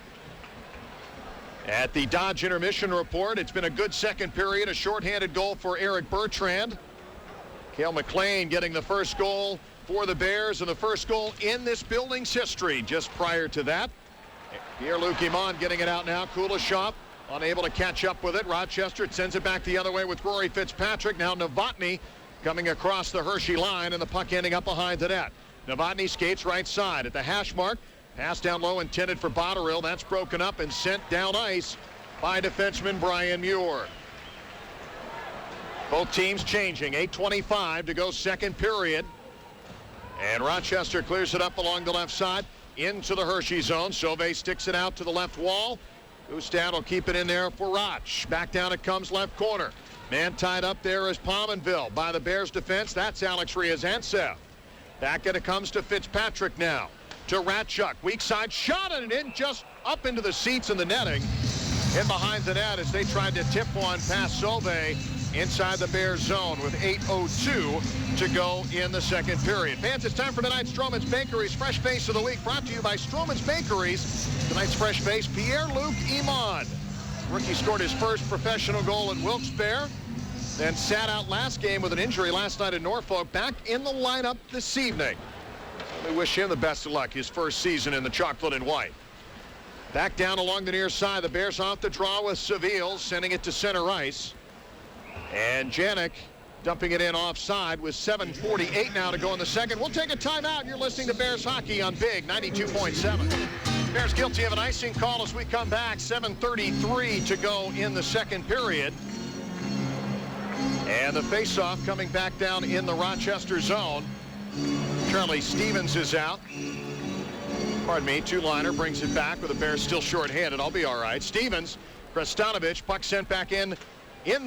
At the Dodge intermission report, it's been a good second period. A shorthanded goal for Eric Bertrand. Cail MacLean getting the first goal for the Bears and the first goal in this building's history. Just prior to that, Pierre-Luc Imon getting it out now. Kuleshov unable to catch up with it. Rochester sends it back the other way with Rory Fitzpatrick. Now Novotny coming across the Hershey line, and the puck ending up behind the net. Novotny skates right side at the hash mark. Pass down low intended for Botterill. That's broken up and sent down ice by defenseman Brian Muir. Both teams changing. 8:25 to go second period. And Rochester clears it up along the left side into the Hershey zone. Sauvé sticks it out to the left wall. Gustad will keep it in there for Roch. Back down it comes left corner. Man tied up there is Pominville by the Bears defense. That's Alex Ryazantsev. Back it comes to Fitzpatrick now. To Ratchuk. Weak side shot and in just up into the seats in the netting. In behind the net as they tried to tip one past Sauvé inside the Bears zone with 8:02 to go in the second period. Fans, it's time for tonight's Stroman's Bakery's Fresh Face of the Week, brought to you by Stroman's Bakeries. Tonight's Fresh Face, Pierre-Luc Imon. Rookie scored his first professional goal at Wilkes-Barre, then sat out last game with an injury last night in Norfolk. Back in the lineup this evening. We wish him the best of luck, his first season in the chocolate and white. Back down along the near side, the Bears off the draw with Seville, sending it to center ice. And Janik dumping it in offside with 7:48 now to go in the second. We'll take a timeout. You're listening to Bears Hockey on Big 92.7. Bears guilty of an icing call as we come back. 7:33 to go in the second period. And the faceoff coming back down in the Rochester zone. Charlie Stevens is out. Pardon me, two-liner brings it back with the Bears still short-handed. I'll be all right. Stevens, Krestanovich, puck sent back in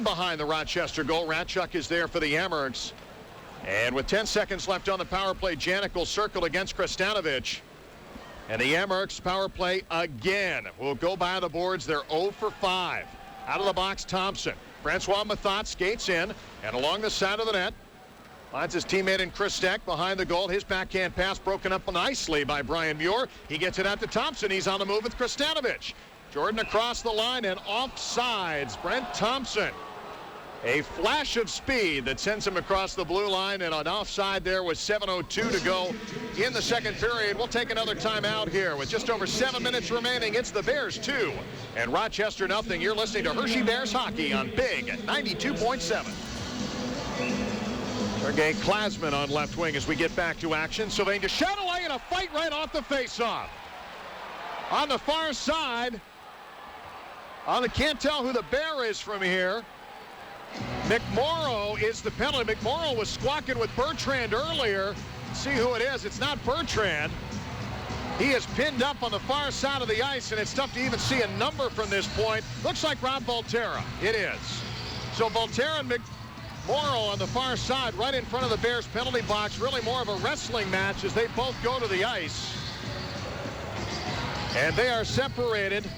behind the Rochester goal. Ratchuk is there for the Amherst. And with 10 seconds left on the power play, Janik will circle against Krestanovich. And the Amherst power play again will go by the boards. They're 0 for 5. Out of the box, Thompson. Francois Mathot skates in and along the side of the net. Finds his teammate in Christek behind the goal. His backhand pass broken up nicely by Brian Muir. He gets it out to Thompson. He's on the move with Krestanovich. Jordan across the line and offsides. Brent Thompson. A flash of speed that sends him across the blue line, and an offside there with 7:02 to go in the second period. We'll take another timeout here with just over 7 minutes remaining. It's the Bears 2 and Rochester nothing. You're listening to Hershey Bears Hockey on Big at 92.7. Sergei Klasman on left wing as we get back to action. Sylvain Deschâtelet in a fight right off the faceoff. On the far side, can't tell who the Bear is from here. McMorrow is the penalty. McMorrow was squawking with Bertrand earlier. See who it is. It's not Bertrand. He is pinned up on the far side of the ice, and it's tough to even see a number from this point. Looks like Rob Volterra. It is. So Volterra and McMorrow on the far side, right in front of the Bears penalty box. Really more of a wrestling match as they both go to the ice. And they are separated.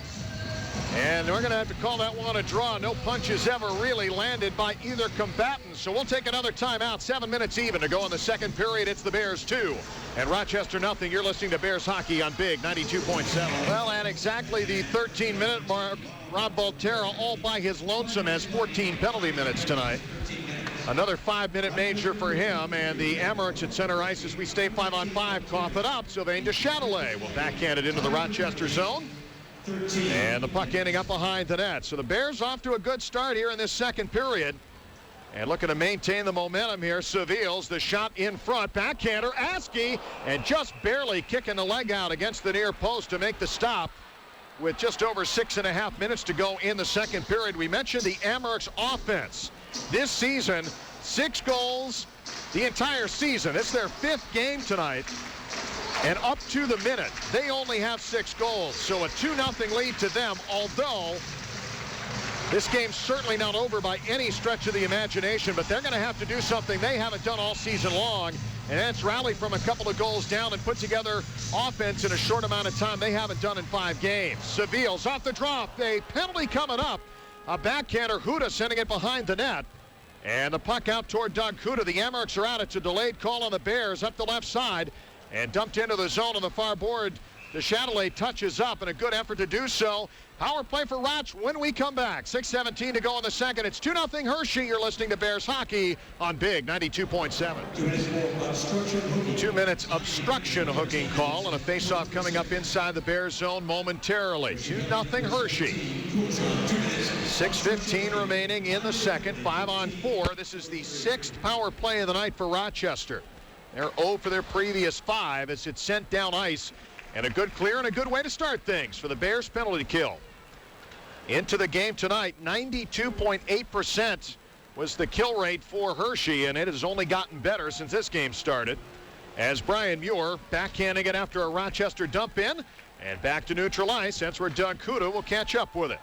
And we're going to have to call that one a draw. No punches ever really landed by either combatant. So we'll take another timeout. 7 minutes even to go in the second period. It's the Bears 2 and Rochester nothing. You're listening to Bears Hockey on Big 92.7. Well, at exactly the 13-minute mark, Rob Volterra all by his lonesome has 14 penalty minutes tonight. Another 5-minute major for him, and the Amherst at center ice as we stay 5-on-5 cough it up. Sylvain Deschâtelet will backhand it into the Rochester zone. And the puck ending up behind the net. So the Bears off to a good start here in this second period. And looking to maintain the momentum here. Seville's the shot in front. Backhander, Askey, and just barely kicking the leg out against the near post to make the stop with just over 6.5 minutes to go in the second period. We mentioned the Amherst offense. This season, 6 goals the entire season. It's their 5th game tonight. And up to the minute, they only have 6 goals. So a 2-0 lead to them, although this game's certainly not over by any stretch of the imagination, but they're going to have to do something they haven't done all season long, and that's rally from a couple of goals down and put together offense in a short amount of time they haven't done in 5 games. Seville's off the drop. A penalty coming up. A backhander, Huda sending it behind the net. And the puck out toward Doug Kuda. The Amerks are out. It's a delayed call on the Bears up the left side and dumped into the zone on the far board. The Chatelet touches up, and a good effort to do so. Power play for Roch when we come back. 6:17 to go in the second. It's 2-0 Hershey. You're listening to Bears Hockey on Big 92.7. 2 minutes obstruction hooking call, and a faceoff coming up inside the Bears zone momentarily. 2-0 Hershey. 6:15 remaining in the second. 5-on-4. This is the 6th power play of the night for Rochester. They're 0 for their previous 5 as it's sent down ice. And a good clear and a good way to start things for the Bears penalty kill. Into the game tonight, 92.8% was the kill rate for Hershey, and it has only gotten better since this game started. As Brian Muir backhanding it after a Rochester dump in, and back to neutral ice. That's where Doug Kuda will catch up with it.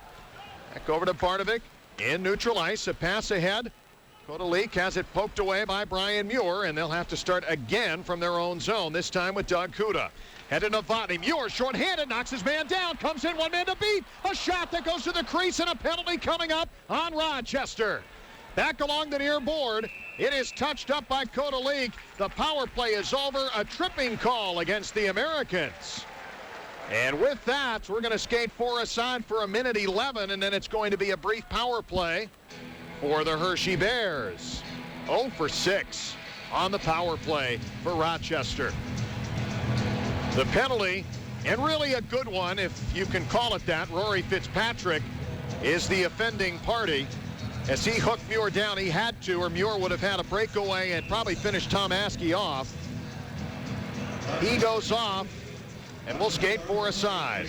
Back over to Bardovic in neutral ice, a pass ahead. Kodalik has it poked away by Brian Muir, and they'll have to start again from their own zone, this time with Doug Kuda. Headed to Novotny. Muir short-handed, knocks his man down, comes in, one man to beat. A shot that goes to the crease, and a penalty coming up on Rochester. Back along the near board. It is touched up by Kodalik. The power play is over. A tripping call against the Americans. And with that, we're going to skate 4 aside for 1:11, and then it's going to be a brief power play for the Hershey Bears. 0 for 6 on the power play for Rochester. The penalty, and really a good one if you can call it that. Rory Fitzpatrick is the offending party. As he hooked Muir down, he had to, or Muir would have had a breakaway and probably finished Tom Askey off. He goes off, and we'll skate 4 aside.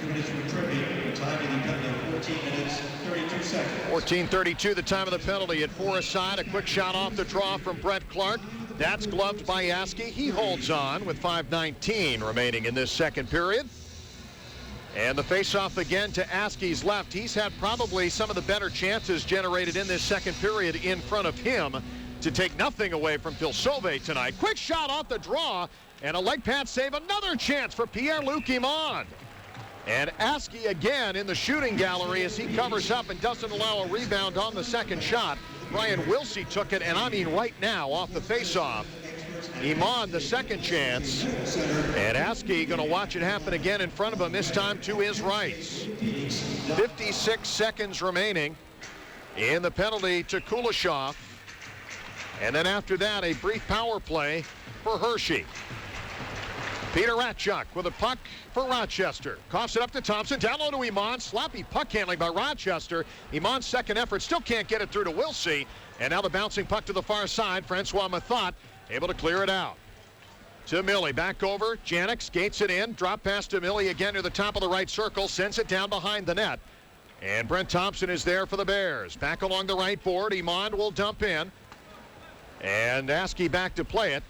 2 minutes for trivia. Time of the penalty, 14 minutes, 32 seconds. 14:32 the time of the penalty at 4 aside. A quick shot off the draw from Brett Clark. That's gloved by Askey. He holds on with 5:19 remaining in this second period. And the faceoff again to Askey's left. He's had probably some of the better chances generated in this second period in front of him to take nothing away from Phil Sauvé tonight. Quick shot off the draw, and a leg pad save. Another chance for Pierre-Luc Imond. And Askey again in the shooting gallery as he covers up and doesn't allow a rebound on the second shot. Brian Wilsey took it, and I mean right now, off the faceoff. Imond the second chance, and Askey going to watch it happen again in front of him, this time to his right. 56 seconds remaining in the penalty to Kuleshov. And then after that, a brief power play for Hershey. Peter Ratchuk with a puck for Rochester. Coughs it up to Thompson. Down low to Imond. Sloppy puck handling by Rochester. Imond's second effort still can't get it through to Wilsey. And now the bouncing puck to the far side. Francois Mathot able to clear it out. To Millie. Back over. Janik skates it in. Drop pass to Millie again to the top of the right circle. Sends it down behind the net. And Brent Thompson is there for the Bears. Back along the right board. Imond will dump in. And Askey back to play it.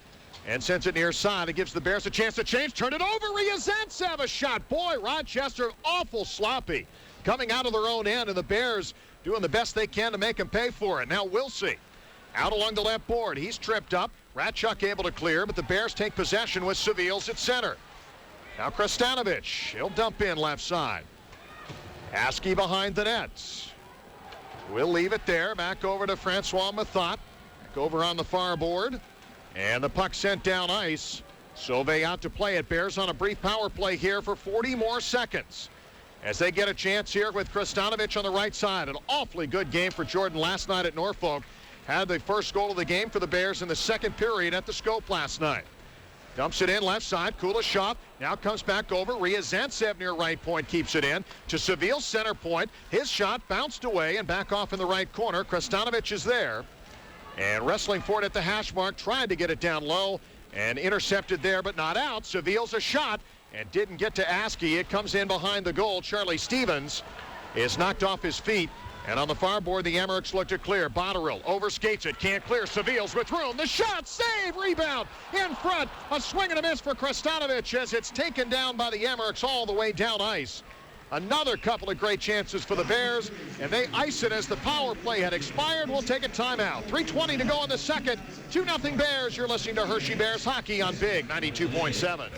And sends it near side. It gives the Bears a chance to change. Turn it over. Ryazantsev a shot. Boy, Rochester awful sloppy. Coming out of their own end, and the Bears doing the best they can to make them pay for it. Now Wilsey out along the left board. He's tripped up. Ratchuk able to clear, but the Bears take possession with Sevils at center. Now Krestanovich. He'll dump in left side. Askey behind the nets. We'll leave it there. Back over to Francois Mathot. Back over on the far board. And the puck sent down ice. Sauvé out to play it. Bears on a brief power play here for 40 more seconds. As they get a chance here with Krestanovich on the right side. An awfully good game for Jordan last night at Norfolk. Had the first goal of the game for the Bears in the second period at the Scope last night. Dumps it in left side. Kuleshov now comes back over. Ryazantsev near right point keeps it in. To Seville's center point. His shot bounced away and back off in the right corner. Krestanovich is there. And wrestling for it at the hash mark, tried to get it down low and intercepted there, but not out. Seville's a shot and didn't get to Askey. It comes in behind the goal. Charlie Stevens is knocked off his feet. And on the far board, the Amerks look to clear. Botterill overskates it, can't clear. Seville's with room. The shot, save, rebound in front. A swing and a miss for Krestanovich as it's taken down by the Amerks all the way down ice. Another couple of great chances for the Bears, and they ice it as the power play had expired. We'll take a timeout. 3:20 to go in the second. 2-0 Bears. You're listening to Hershey Bears Hockey on Big 92.7.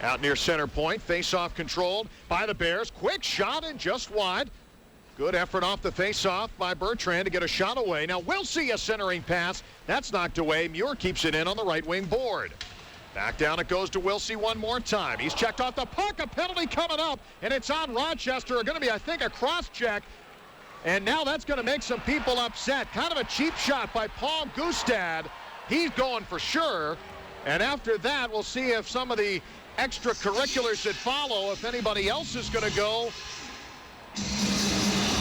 Out near center point, face-off controlled by the Bears. Quick shot and just wide. Good effort off the face-off by Bertrand to get a shot away. Now we'll see a centering pass. That's knocked away. Muir keeps it in on the right wing board. Back down it goes to Wilsey one more time. He's checked off the puck. A penalty coming up, and it's on Rochester. Going to be, I think, a cross-check. And now that's going to make some people upset. Kind of a cheap shot by Paul Gustad. He's going for sure. And after that, we'll see if some of the extracurriculars that follow, if anybody else is going to go.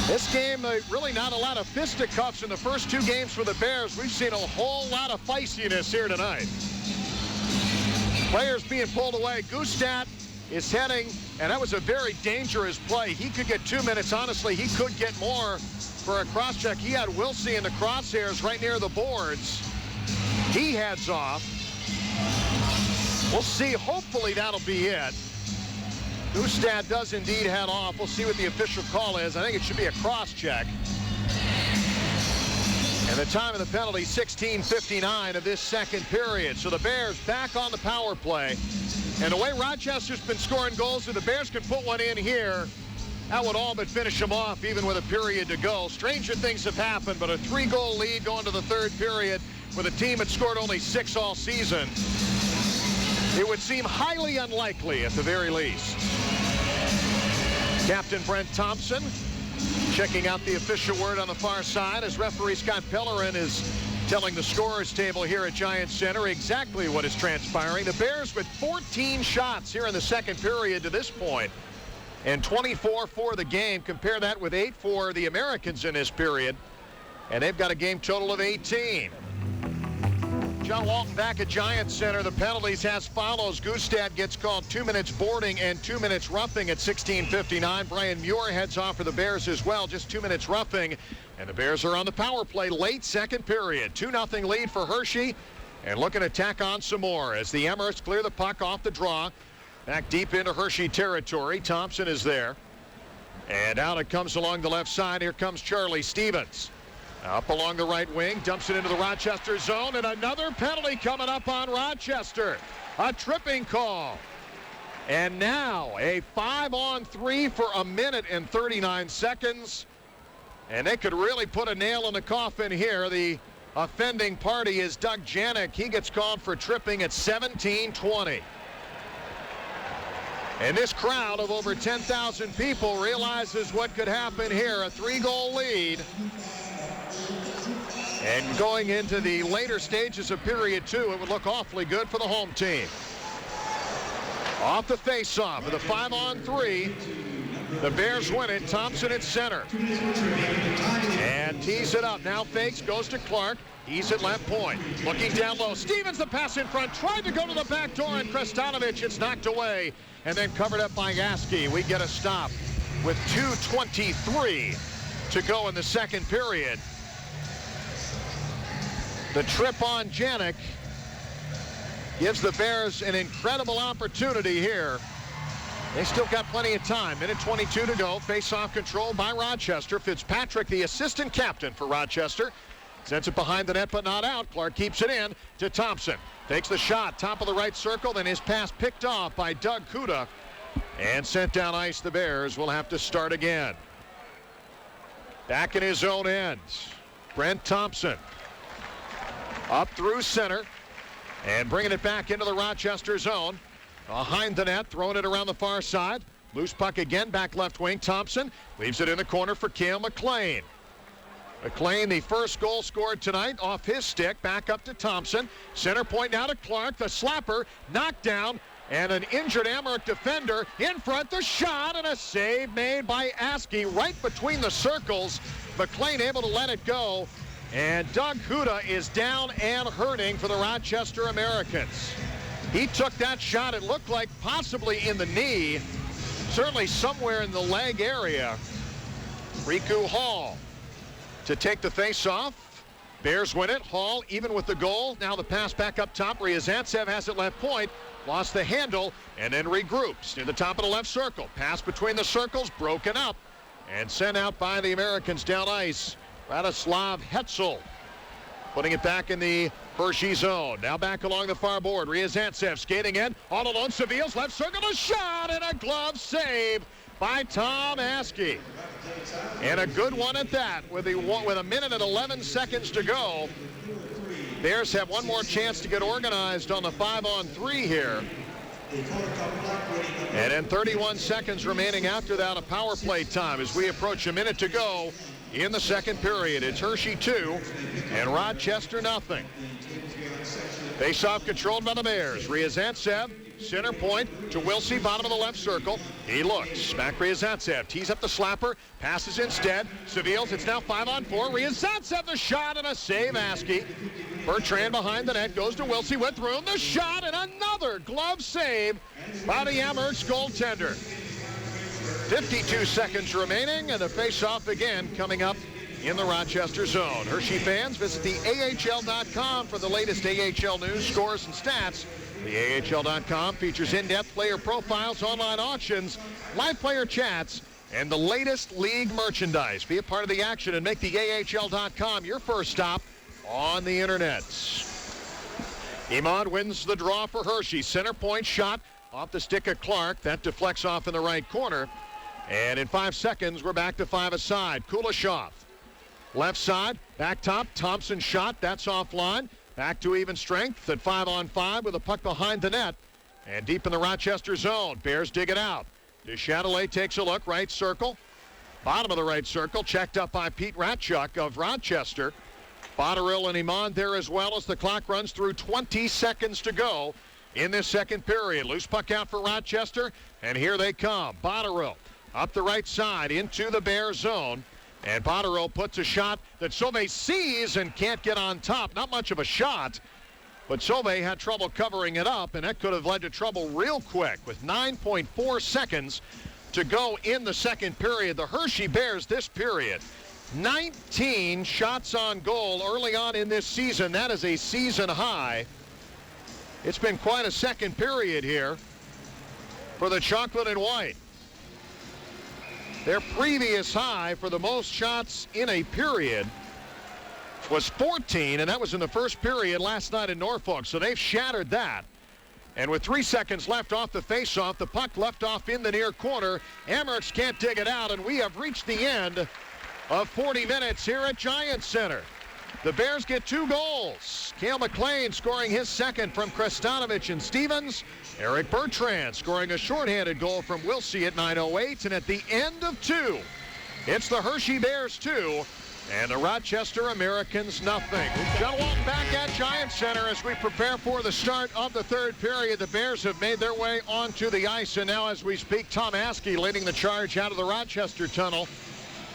This game, really not a lot of fisticuffs in the first two games for the Bears. We've seen a whole lot of feistiness here tonight. Players being pulled away. Gustad is heading, and that was a very dangerous play. He could get 2 minutes. Honestly, he could get more for a cross-check. He had Wilsey in the crosshairs right near the boards. He heads off. We'll see. Hopefully that'll be it. Gustad does indeed head off. We'll see what the official call is. I think it should be a cross-check. And the time of the penalty, 16:59 of this second period. So the Bears back on the power play. And the way Rochester's been scoring goals, if the Bears can put one in here, that would all but finish them off, even with a period to go. Stranger things have happened, but a 3-goal lead going to the third period with a team that scored only 6 all season. It would seem highly unlikely at the very least. Captain Brent Thompson checking out the official word on the far side as referee Scott Pellerin is telling the scorers table here at Giants Center exactly what is transpiring. The Bears with 14 shots here in the second period to this point, and 24 for the game. Compare that with 8 for the Americans in this period, and they've got a game total of 18. John Walton back at Giants Center. The penalties as follows. Gustad gets called 2 minutes boarding and 2 minutes roughing at 16:59. Brian Muir heads off for the Bears as well, just 2 minutes roughing. And the Bears are on the power play late second period. 2-0 lead for Hershey, and looking to tack on some more as the Emirates clear the puck off the draw. Back deep into Hershey territory. Thompson is there. And out it comes along the left side. Here comes Charlie Stevens. Up along the right wing, dumps it into the Rochester zone, and another penalty coming up on Rochester. A tripping call. And now a 5-on-3 for a minute and 39 seconds. And they could really put a nail in the coffin here. The offending party is Doug Janik. He gets called for tripping at 17:20. And this crowd of over 10,000 people realizes what could happen here. A 3-goal lead. And going into the later stages of period 2, it would look awfully good for the home team. Off the face-off with a 5-on-3. The Bears win it. Thompson at center. And tees it up. Now fakes, goes to Clark. He's at left point. Looking down low. Stevens, the pass in front. Tried to go to the back door, and Krestanovich, it's knocked away. And then covered up by Askey. We get a stop with 2:23 to go in the second period. The trip on Janik gives the Bears an incredible opportunity here. They still got plenty of time. Minute 22 to go. Face-off control by Rochester. Fitzpatrick, the assistant captain for Rochester, sends it behind the net but not out. Clark keeps it in to Thompson. Takes the shot, top of the right circle, then his pass picked off by Doug Kuda and sent down ice. The Bears will have to start again. Back in his own end, Brent Thompson. Up through center and bringing it back into the Rochester zone. Behind the net, throwing it around the far side. Loose puck again, back left wing. Thompson leaves it in the corner for Cail MacLean. MacLean, the first goal scored tonight off his stick. Back up to Thompson. Center point now to Clark. The slapper knocked down, and an injured Amherst defender in front. The shot and a save made by Askey right between the circles. MacLean able to let it go. And Doug Kuda is down and hurting for the Rochester Americans. He took that shot. It looked like possibly in the knee, certainly somewhere in the leg area. Riku Hall to take the face-off. Bears win it. Hall even with the goal. Now the pass back up top. Ryazantsev has it left point. Lost the handle and then regroups near the top of the left circle. Pass between the circles, broken up and sent out by the Americans down ice. Radoslav Hetzel putting it back in the Hershey zone. Now back along the far board. Ryazantsev skating in. All alone, Seville's left circle. A shot and a glove save by Tom Askey. And a good one at that. With a minute and 11 seconds to go, Bears have one more chance to get organized on the 5-on-3 here. And in 31 seconds remaining after that, a power play time as we approach a minute to go in the second period. It's Hershey 2 and Rochester nothing. Face-off controlled by the Bears. Ryazantsev, center point to Wilsey, bottom of the left circle. He looks. Back Ryazantsev tees up the slapper, passes instead. Seville's, it's now 5-on-4. Ryazantsev, the shot and a save, Askey. Bertrand behind the net, goes to Wilsey with room. The shot and another glove save by the Amherst goaltender. 52 seconds remaining, and the face-off again coming up in the Rochester zone. Hershey fans, visit the AHL.com for the latest AHL news, scores, and stats. The AHL.com features in-depth player profiles, online auctions, live player chats, and the latest league merchandise. Be a part of the action and make the AHL.com your first stop on the internet. Iman wins the draw for Hershey. Center point shot off the stick of Clark. That deflects off in the right corner. And in 5 seconds, we're back to 5 aside. Kuleshov. Left side, back top, Thompson shot. That's offline. Back to even strength at 5-on-5 with a puck behind the net. And deep in the Rochester zone, Bears dig it out. Deschatelet takes a look, right circle. Bottom of the right circle, checked up by Pete Ratchuk of Rochester. Botterill and Iman there as well as the clock runs through 20 seconds to go in this second period. Loose puck out for Rochester, and here they come. Botterill up the right side into the Bear zone. And Botterill puts a shot that Sauvé sees and can't get on top. Not much of a shot, but Sauvé had trouble covering it up, and that could have led to trouble real quick with 9.4 seconds to go in the second period. The Hershey Bears this period, 19 shots on goal early on in this season. That is a season high. It's been quite a second period here for the Chocolate and White. Their previous high for the most shots in a period was 14, and that was in the first period last night in Norfolk, so they've shattered that. And with 3 seconds left off the faceoff, the puck left off in the near corner. Amherst can't dig it out, and we have reached the end of 40 minutes here at Giants Center. The Bears get 2 goals. Cail MacLean scoring his second from Krestanovich and Stevens. Eric Bertrand scoring a shorthanded goal from Wilsey at 9:08. And at the end of 2, it's the Hershey Bears 2 and the Rochester Americans nothing. John Walton back at Giants Center as we prepare for the start of the third period. The Bears have made their way onto the ice, and now as we speak, Tom Askey leading the charge out of the Rochester tunnel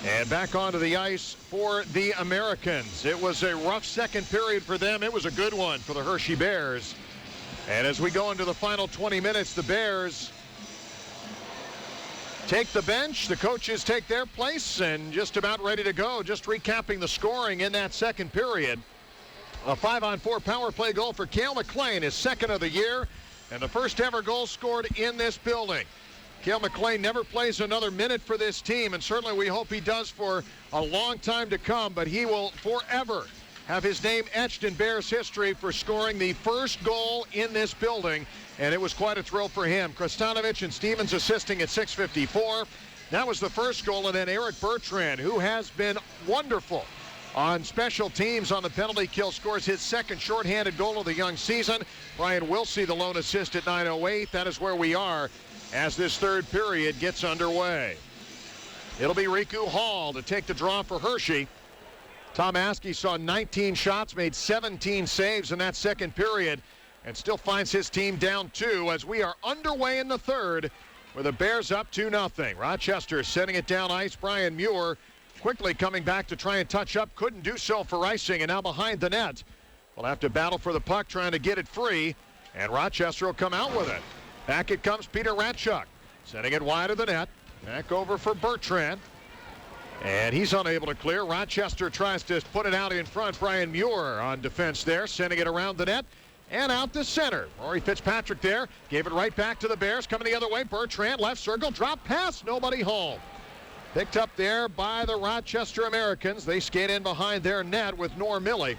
and back onto the ice for the Americans. It was a rough second period for them. It was a good one for the Hershey Bears. And as we go into the final 20 minutes, the Bears take the bench. The coaches take their place and just about ready to go. Just recapping the scoring in that second period. A 5-on-4 power play goal for Cail MacLean, his second of the year, and the first ever goal scored in this building. Cail MacLean never plays another minute for this team, and certainly we hope he does for a long time to come, but he will forever have his name etched in Bears history for scoring the first goal in this building, and it was quite a thrill for him. Krestanovich and Stevens assisting at 6:54. That was the first goal, and then Eric Bertrand, who has been wonderful on special teams on the penalty kill, scores his second shorthanded goal of the young season. Brian Wilsey, the lone assist at 9:08. That is where we are as this third period gets underway. It'll be Riku Hall to take the draw for Hershey. Tom Askey saw 19 shots, made 17 saves in that second period, and still finds his team down 2 as we are underway in the third with the Bears up 2-0. Rochester setting it down ice. Brian Muir quickly coming back to try and touch up. Couldn't do so for icing, and now behind the net. We'll have to battle for the puck trying to get it free, and Rochester will come out with it. Back it comes Peter Ratchuk, sending it wide of the net. Back over for Bertrand. And he's unable to clear. Rochester tries to put it out in front. Brian Muir on defense there, sending it around the net and out to center. Rory Fitzpatrick there, gave it right back to the Bears. Coming the other way, Bertrand, left circle, drop pass, nobody home. Picked up there by the Rochester Americans. They skate in behind their net with Norm Milley.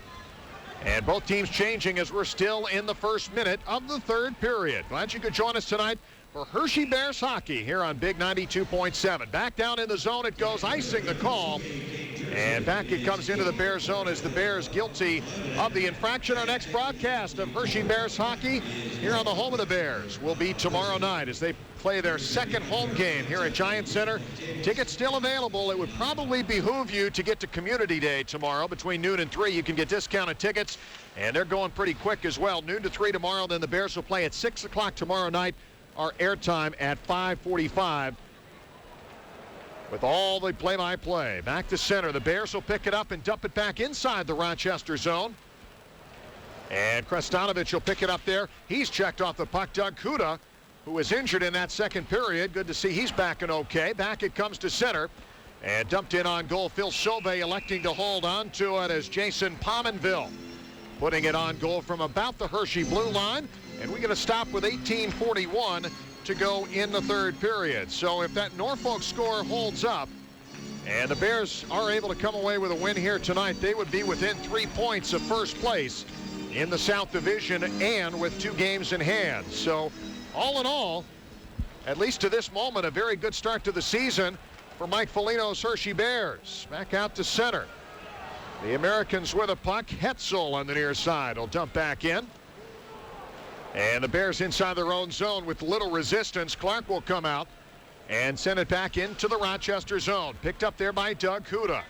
And both teams changing as we're still in the first minute of the third period. Glad you could join us tonight for for Hershey Bears hockey here on Big 92.7. Back down in the zone it goes, icing the call. And back it comes into the Bears zone as the Bears guilty of the infraction. Our next broadcast of Hershey Bears hockey here on the home of the Bears will be tomorrow night as they play their second home game here at Giant Center. Tickets still available. It would probably behoove you to get to Community Day tomorrow between noon and 3. You can get discounted tickets, and they're going pretty quick as well. Noon to 3 tomorrow, then the Bears will play at 6 o'clock tomorrow night. Our airtime at 5:45. With all the play-by-play. Back to center. The Bears will pick it up and dump it back inside the Rochester zone. And Krestanovich will pick it up there. He's checked off the puck. Doug Kuda, who was injured in that second period. Good to see he's back and okay. Back it comes to center. And dumped in on goal. Phil Sauvé electing to hold on to it as Jason Pominville putting it on goal from about the Hershey blue line. And we're going to stop with 18:41 to go in the third period. So if that Norfolk score holds up and the Bears are able to come away with a win here tonight, they would be within 3 points of first place in the South Division and with 2 games in hand. So all in all, at least to this moment, a very good start to the season for Mike Foligno's Hershey Bears. Back out to center. The Americans with a puck. Hetzel on the near side will dump back in. And the Bears inside their own zone with little resistance. Clark will come out and send it back into the Rochester zone. Picked up there by Doug Kuda.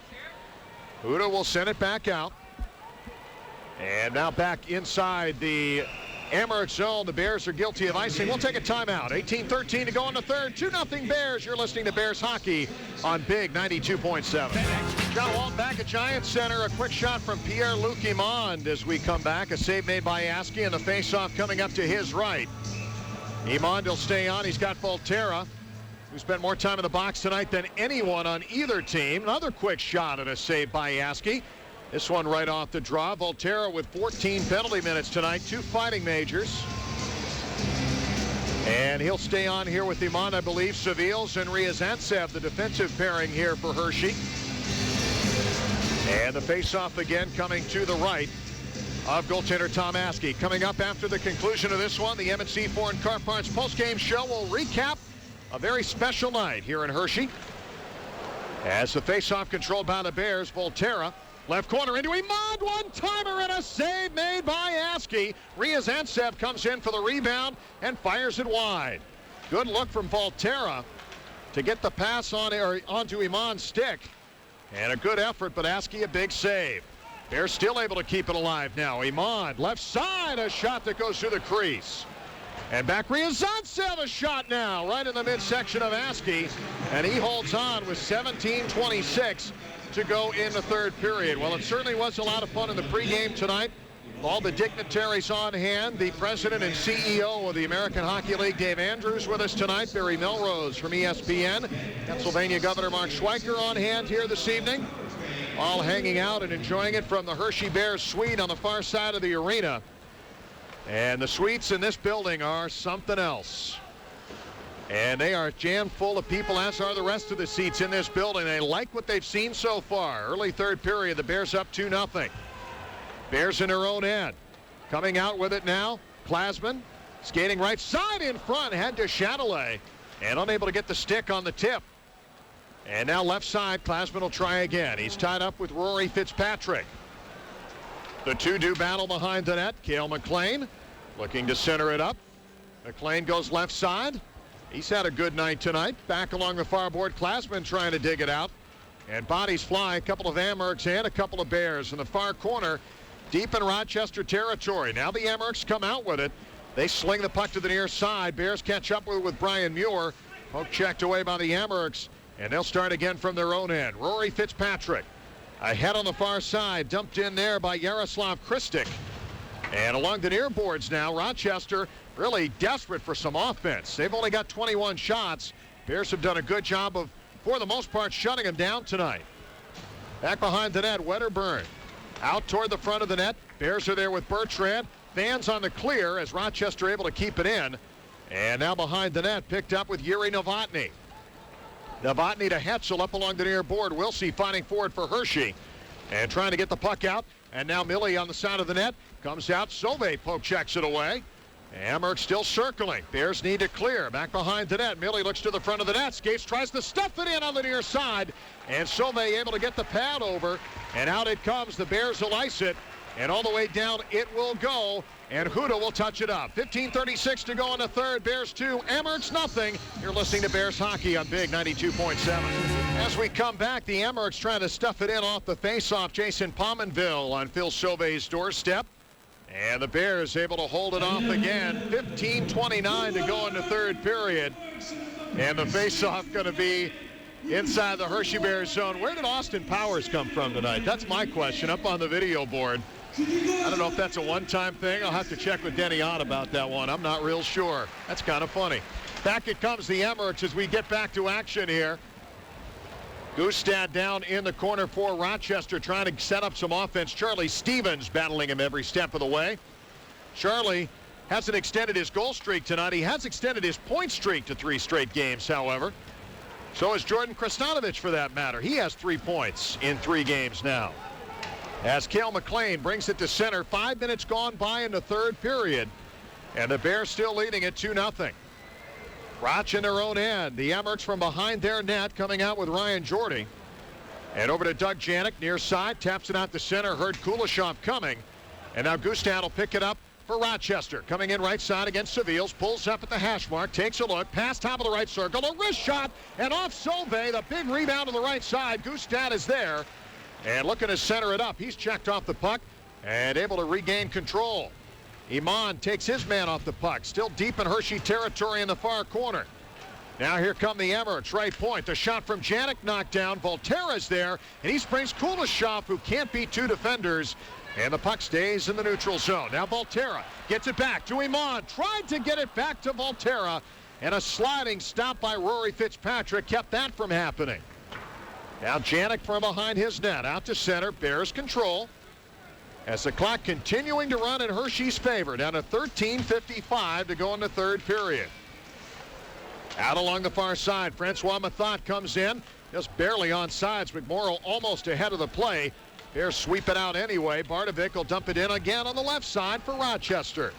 Kuda will send it back out. And now back inside the Amherst zone. The Bears are guilty of icing. We'll take a timeout. 18:13 to go in the third. 2-0 Bears. You're listening to Bears hockey on Big 92.7. John Walton back at Giant Center. A quick shot from Pierre-Luc Imond as we come back. A save made by Askey and the faceoff coming up to his right. Imond will stay on. He's got Volterra, who spent more time in the box tonight than anyone on either team. Another quick shot and a save by Askey. This one right off the draw. Volterra with 14 penalty minutes tonight. 2 fighting majors. And he'll stay on here with Imond, I believe. Seville's and Ryazantsev, the defensive pairing here for Hershey. And the face-off again coming to the right of goaltender Tom Askey. Coming up after the conclusion of this one, the M&C Foreign Car Parts postgame show will recap a very special night here in Hershey. As the face-off controlled by the Bears, Volterra. Left corner into Imond, one-timer and a save made by Askey. Ryazantsev comes in for the rebound and fires it wide. Good look from Volterra to get the pass onto Imond's stick. And a good effort, but Askey a big save. They're still able to keep it alive now. Imond, left side, a shot that goes through the crease. And back Ryazantsev, a shot now, right in the midsection of Askey. And he holds on with 17:26 to go in the third period. Well, it certainly was a lot of fun in the pregame tonight. All the dignitaries on hand. The president and CEO of the American Hockey League, Dave Andrews, with us tonight. Barry Melrose from ESPN. Pennsylvania Governor Mark Schweiker on hand here this evening. All hanging out and enjoying it from the Hershey Bears suite on the far side of the arena. And the suites in this building are something else. And they are jammed full of people, as are the rest of the seats in this building. They like what they've seen so far. Early third period, the Bears up 2-0. Bears in their own end. Coming out with it now, Klasman skating right side in front, head to Chatelet, and unable to get the stick on the tip. And now left side, Klasman will try again. He's tied up with Rory Fitzpatrick. The two do battle behind the net. Cail MacLean looking to center it up. MacLean goes left side. He's had a good night tonight. Back along the far board, Klasman trying to dig it out. And bodies fly, a couple of Amherst and a couple of Bears in the far corner, deep in Rochester territory. Now the Amherst come out with it. They sling the puck to the near side. Bears catch up with Brian Muir. Poke checked away by the Amherst, and they'll start again from their own end. Rory Fitzpatrick ahead on the far side, dumped in there by Yaroslav Kristic. And along the near boards now, Rochester really desperate for some offense. They've only got 21 shots. Bears have done a good job of, for the most part, shutting them down tonight. Back behind the net, Wedderburn out toward the front of the net. Bears are there with Bertrand. Fans on the clear as Rochester able to keep it in. And now behind the net, picked up with Yuri Novotny. Novotny to Hetzel up along the near board. Wilsey fighting forward for Hershey and trying to get the puck out. And now Millie on the side of the net comes out. Sauvé poke checks it away. Emmerich still circling. Bears need to clear. Back behind the net. Millie looks to the front of the net. Skates, tries to stuff it in on the near side. And Sauve able to get the pad over. And out it comes. The Bears will ice it. And all the way down it will go. And Huda will touch it up. 15:36 to go in the third. Bears 2, Emmerichs nothing. You're listening to Bears Hockey on Big 92.7. As we come back, the Emmerichs trying to stuff it in off the faceoff. Jason Pominville on Phil Sauve's doorstep. And the Bears able to hold it off again. 15:29 to go in the third period. And the faceoff going to be inside the Hershey Bears zone. Where did Austin Powers come from tonight? That's my question up on the video board. I don't know if that's a one-time thing. I'll have to check with Denny Ott about that one. I'm not real sure. That's kind of funny. Back it comes the Emmerichs as we get back to action here. Gustad down in the corner for Rochester, trying to set up some offense. Charlie Stevens battling him every step of the way. Charlie hasn't extended his goal streak tonight. He has extended his point streak to 3 straight games, however. So has Jordan Kristanovich, for that matter. He has 3 points in 3 games now. As Cail MacLean brings it to center, 5 minutes gone by in the third period. And the Bears still leading it 2-0. Roch in their own end. The Emmerichs from behind their net coming out with Ryan Jordy. And over to Doug Janik near side. Taps it out to center. Heard Kuleshov coming. And now Gustad will pick it up for Rochester. Coming in right side against Seville's. Pulls up at the hash mark. Takes a look. Pass top of the right circle. A wrist shot. And off Sauve. The big rebound to the right side. Gustad is there. And looking to center it up. He's checked off the puck. And able to regain control. Iman takes his man off the puck. Still deep in Hershey territory in the far corner. Now here come the Emmerichs. Right point. The shot from Janik knocked down. Volterra's there. And he springs Kuleshov, who can't beat 2 defenders. And the puck stays in the neutral zone. Now Volterra gets it back to Iman. Tried to get it back to Volterra. And a sliding stop by Rory Fitzpatrick kept that from happening. Now Janik from behind his net. Out to center. Bears control. As the clock continuing to run in Hershey's favor, down to 13:55 to go in the third period. Out along the far side, Francois Mathot comes in, just barely on sides. McMorrow almost ahead of the play. Bears sweep it out anyway. Bardovic will dump it in again on the left side for Rochester.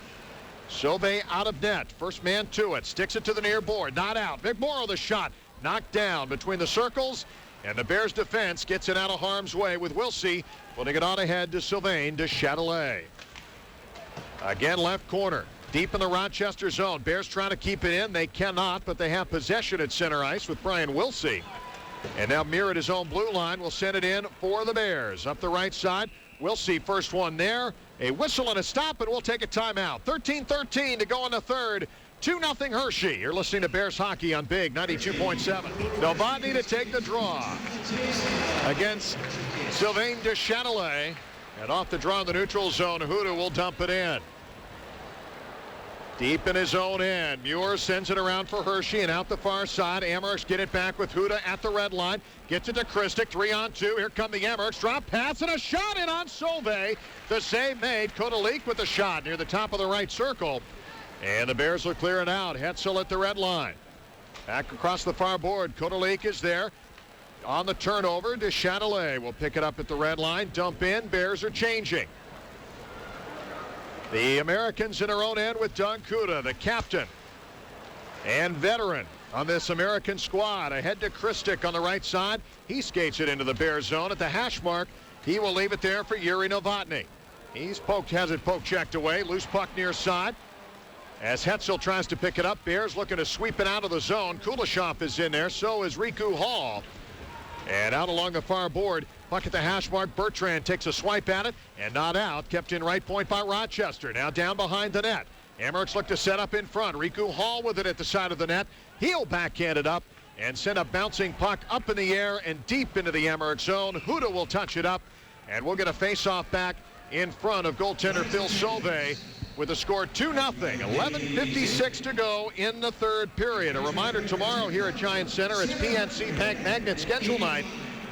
Sauve out of net, first man to it, sticks it to the near board, not out. McMorrow the shot, knocked down between the circles. And the Bears defense gets it out of harm's way with Wilsey putting it on ahead to Sylvain de Châtelet. Again, left corner, deep in the Rochester zone. Bears trying to keep it in. They cannot, but they have possession at center ice with Brian Wilsey. And now Muir at his own blue line will send it in for the Bears. Up the right side, Wilsey first one there. A whistle and a stop, and we'll take a timeout. 13:13 to go in the third. 2-0 Hershey. You're listening to Bears Hockey on Big 92.7. Novotny to take the draw against Sylvain de Châtelet. And off the draw in the neutral zone, Huda will dump it in. Deep in his own end. Muir sends it around for Hershey and out the far side. Emmerichs get it back with Huda at the red line. Gets it to Christic. 3-on-2. Here come the Emmerichs. Drop pass and a shot in on Sauve. The save made. Kodalik with the shot near the top of the right circle. And the Bears will clear it out. Hetzel at the red line. Back across the far board. Kodalik is there. On the turnover, de Châtelet will pick it up at the red line. Dump in. Bears are changing. The Americans in their own end with Doug Kuda, the captain and veteran on this American squad. Ahead to Christic on the right side. He skates it into the Bears zone at the hash mark. He will leave it there for Yuri Novotny. Has it poke checked away. Loose puck near side. As Hetzel tries to pick it up, Bears looking to sweep it out of the zone. Kuleshov is in there, so is Riku Hall. And out along the far board, puck at the hash mark. Bertrand takes a swipe at it, and not out. Kept in right point by Rochester. Now down behind the net. Emmerichs look to set up in front. Riku Hall with it at the side of the net. He'll backhand it up and send a bouncing puck up in the air and deep into the Emmerich zone. Huda will touch it up, and we'll get a face-off back in front of goaltender Phil Sauve with a score 2-0. 11:56 to go in the third period. A reminder, tomorrow here at Giant Center, it's PNC Bank Magnet schedule night.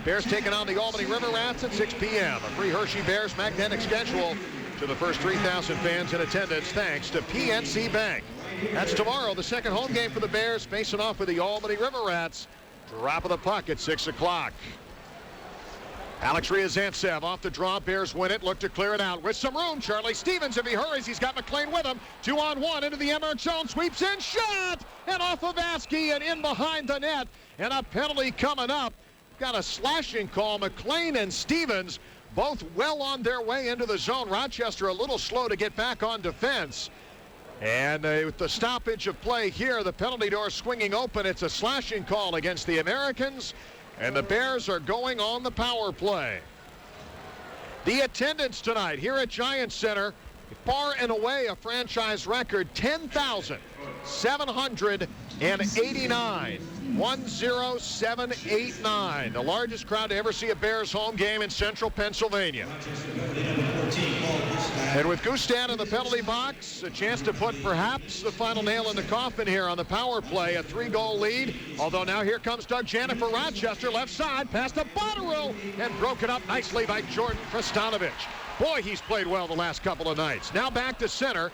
Bears taking on the Albany River Rats at 6 p.m. A free Hershey Bears magnetic schedule to the first 3,000 fans in attendance, thanks to PNC Bank. That's tomorrow, the second home game for the Bears, facing off with the Albany River Rats. Drop of the puck at 6 o'clock. Alex Ryazantsev off the draw. Bears win it. Look to clear it out with some room. Charlie Stevens, if he hurries, he's got MacLean with him. 2-on-1 into the Emmerich zone. Sweeps in. Shot! And off of Askey and in behind the net. And a penalty coming up. Got a slashing call. MacLean and Stevens both well on their way into the zone. Rochester a little slow to get back on defense. And with the stoppage of play here, the penalty door swinging open. It's a slashing call against the Americans. And the Bears are going on the power play. The attendance tonight here at Giants Center, far and away a franchise record, 10,789. 10789. The largest crowd to ever see a Bears home game in central Pennsylvania. And with Gustad in the penalty box, a chance to put perhaps the final nail in the coffin here on the power play. A 3-goal lead. Although now here comes Doug Janet for Rochester. Left side, past to Bonnaroo, and broken up nicely by Jordan Kristanovich. Boy, he's played well the last couple of nights. Now back to center.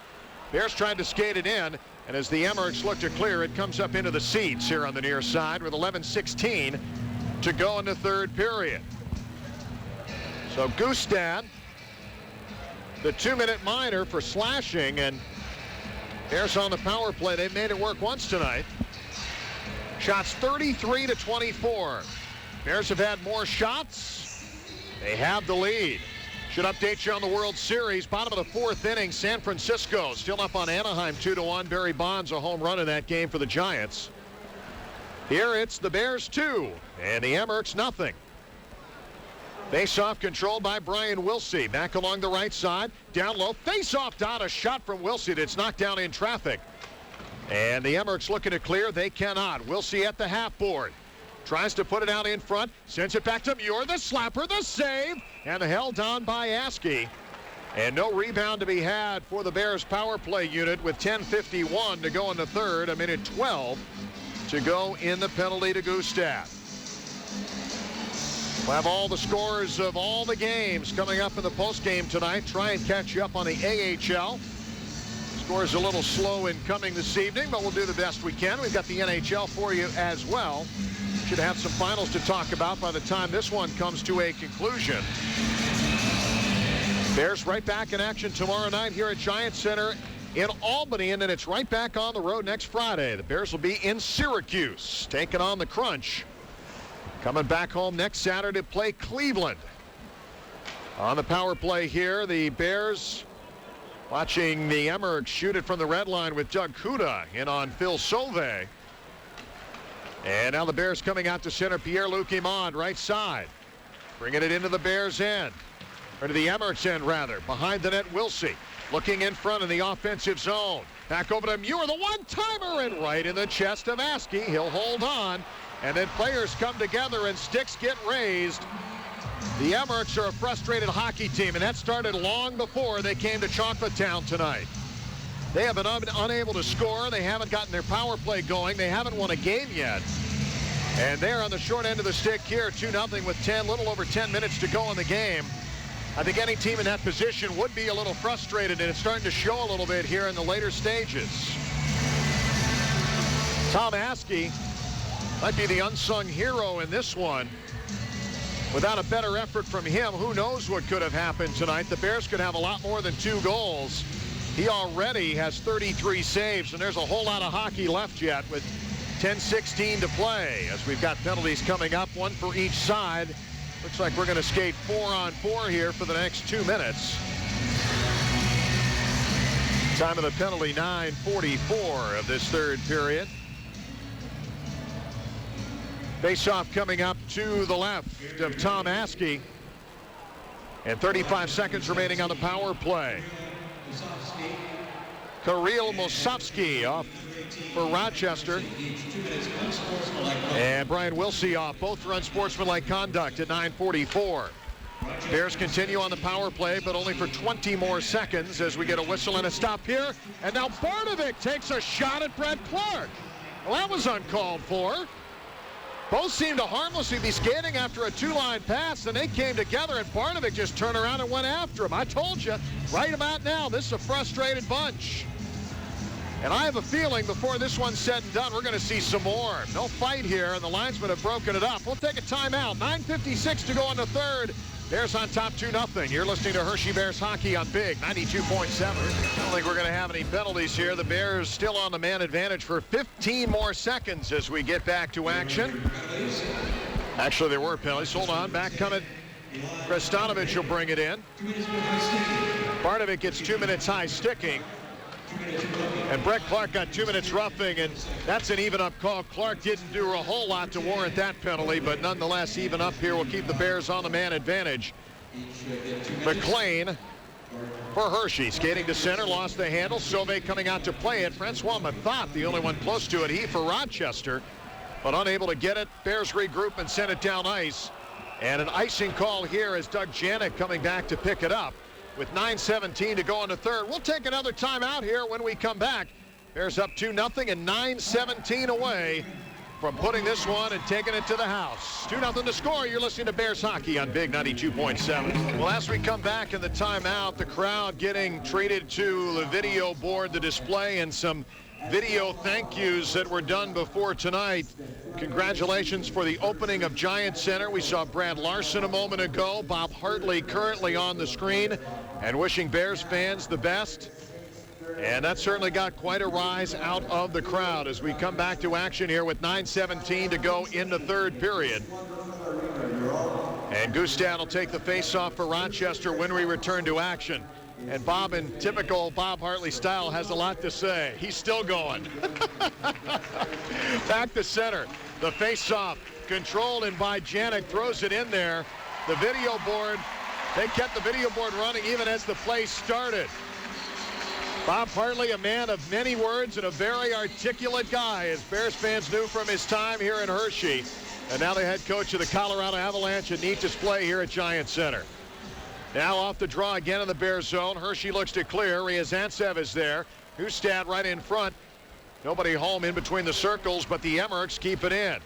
Bears trying to skate it in. And as the Emmerichs look to clear, it comes up into the seats here on the near side with 11:16 to go in the third period. So Gustad, the 2-minute minor for slashing, and Bears on the power play. They've made it work once tonight. Shots 33-24. Bears have had more shots. They have the lead. Should update you on the World Series. Bottom of the fourth inning, San Francisco still up on Anaheim 2-1. Barry Bonds a home run in that game for the Giants. Here it's the Bears 2 and the Emmerichs nothing. Face-off controlled by Brian Wilsey. Back along the right side. Down low. Face-off down. A shot from Wilsey that's knocked down in traffic. And the Emmerichs looking to clear. They cannot. Wilsey at the half board. Tries to put it out in front. Sends it back to Muir. The slapper. The save. And held on by Askey. And no rebound to be had for the Bears power play unit with 10:51 to go in the third. A minute 12 to go in the penalty to Gustad. We'll have all the scores of all the games coming up in the postgame tonight. Try and catch you up on the AHL. Scores a little slow in coming this evening, but we'll do the best we can. We've got the NHL for you as well. Should have some finals to talk about by the time this one comes to a conclusion. Bears right back in action tomorrow night here at Giants Center in Albany, and then it's right back on the road next Friday. The Bears will be in Syracuse, taking on the Crunch. Coming back home next Saturday to play Cleveland. On the power play here, the Bears watching the Emmerich shoot it from the red line with Doug Kuda in on Phil Sauvé. And now the Bears coming out to center. Pierre-Luc Imond, right side. Bringing it into the Bears' end. Or to the Emmerich's end, rather. Behind the net, Wilsey. Looking in front in the offensive zone. Back over to Muir, the one-timer, and right in the chest of Askey. He'll hold on. And then players come together and sticks get raised. The Emmerichs are a frustrated hockey team, and that started long before they came to Chocolatetown tonight. They have been unable to score. They haven't gotten their power play going. They haven't won a game yet. And they're on the short end of the stick here, 2-0 with little over 10 minutes to go in the game. I think any team in that position would be a little frustrated, and it's starting to show a little bit here in the later stages. Tom Askey might be the unsung hero in this one. Without a better effort from him, who knows what could have happened tonight. The Bears could have a lot more than 2 goals. He already has 33 saves, and there's a whole lot of hockey left yet with 10:16 to play as we've got penalties coming up, one for each side. Looks like we're going to skate 4-on-4 here for the next 2 minutes. Time of the penalty, 9:44 of this third period. Face-off coming up to the left of Tom Askey. And 35 seconds remaining on the power play. Kirill Mosovsky off for Rochester. And Brian Wilsey off. Both run sportsmanlike conduct at 9:44. Bears continue on the power play, but only for 20 more seconds as we get a whistle and a stop here. And now Barnovic takes a shot at Brett Clark. Well, that was uncalled for. Both seemed to harmlessly be skating after a 2-line pass, and they came together, and Barnovic just turned around and went after him. I told you, right about now, this is a frustrated bunch. And I have a feeling before this one's said and done, we're going to see some more. No fight here, and the linesmen have broken it up. We'll take a timeout. 9:56 to go in the third. Bears on top 2-0. You're listening to Hershey Bears Hockey on Big 92.7. I don't think we're going to have any penalties here. The Bears still on the man advantage for 15 more seconds as we get back to action. Actually, there were penalties. Hold on. Back coming. Krestanovich will bring it in. Bardovic gets 2 minutes high sticking. And Brett Clark got 2 minutes roughing, and that's an even-up call. Clark didn't do a whole lot to warrant that penalty, but nonetheless, even up here will keep the Bears on the man advantage. MacLean for Hershey, skating to center, lost the handle. Sauvé coming out to play it. Francois Mathot, the only one close to it. He for Rochester, but unable to get it. Bears regroup and send it down ice. And an icing call here as Doug Janik coming back to pick it up. With 9:17 to go in the third. We'll take another timeout here when we come back. Bears up 2-0 and 9:17 away from putting this one and taking it to the house. 2-0 to score. You're listening to Bears Hockey on Big 92.7. Well, as we come back in the timeout, the crowd getting treated to the video board, the display, and some video thank yous that were done before tonight. Congratulations for the opening of Giant Center. We saw Brad Larson a moment ago. Bob Hartley currently on the screen and wishing Bears fans the best. And that certainly got quite a rise out of the crowd as we come back to action here with 9:17 to go in the third period. And Gustad will take the face-off for Rochester when we return to action. And Bob, in typical Bob Hartley style, has a lot to say. He's still going. Back to center. The face-off controlled and by Janik, throws it in there. The video board, they kept the video board running even as the play started. Bob Hartley, a man of many words and a very articulate guy, as Bears fans knew from his time here in Hershey. And now the head coach of the Colorado Avalanche. A neat display here at Giant Center. Now off the draw again in the Bears zone. Hershey looks to clear. Ryazantsev is there. Gustad right in front. Nobody home in between the circles, but the Emmerich keep it in.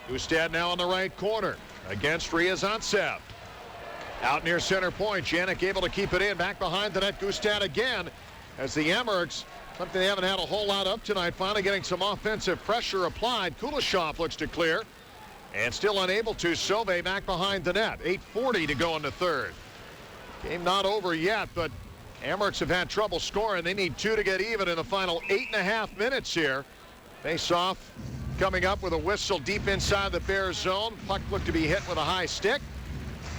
Gustad now in the right corner against Ryazantsev. Out near center point. Janik able to keep it in. Back behind the net. Gustad again as the Emmerichs, something they haven't had a whole lot of tonight, finally getting some offensive pressure applied. Kuleshov looks to clear and still unable to. Sauvé back behind the net. 8:40 to go in the third. Game not over yet, but Emmerichs have had trouble scoring. They need 2 to get even in the final 8.5 minutes here. Face-off coming up with a whistle deep inside the Bears zone. Puck looked to be hit with a high stick.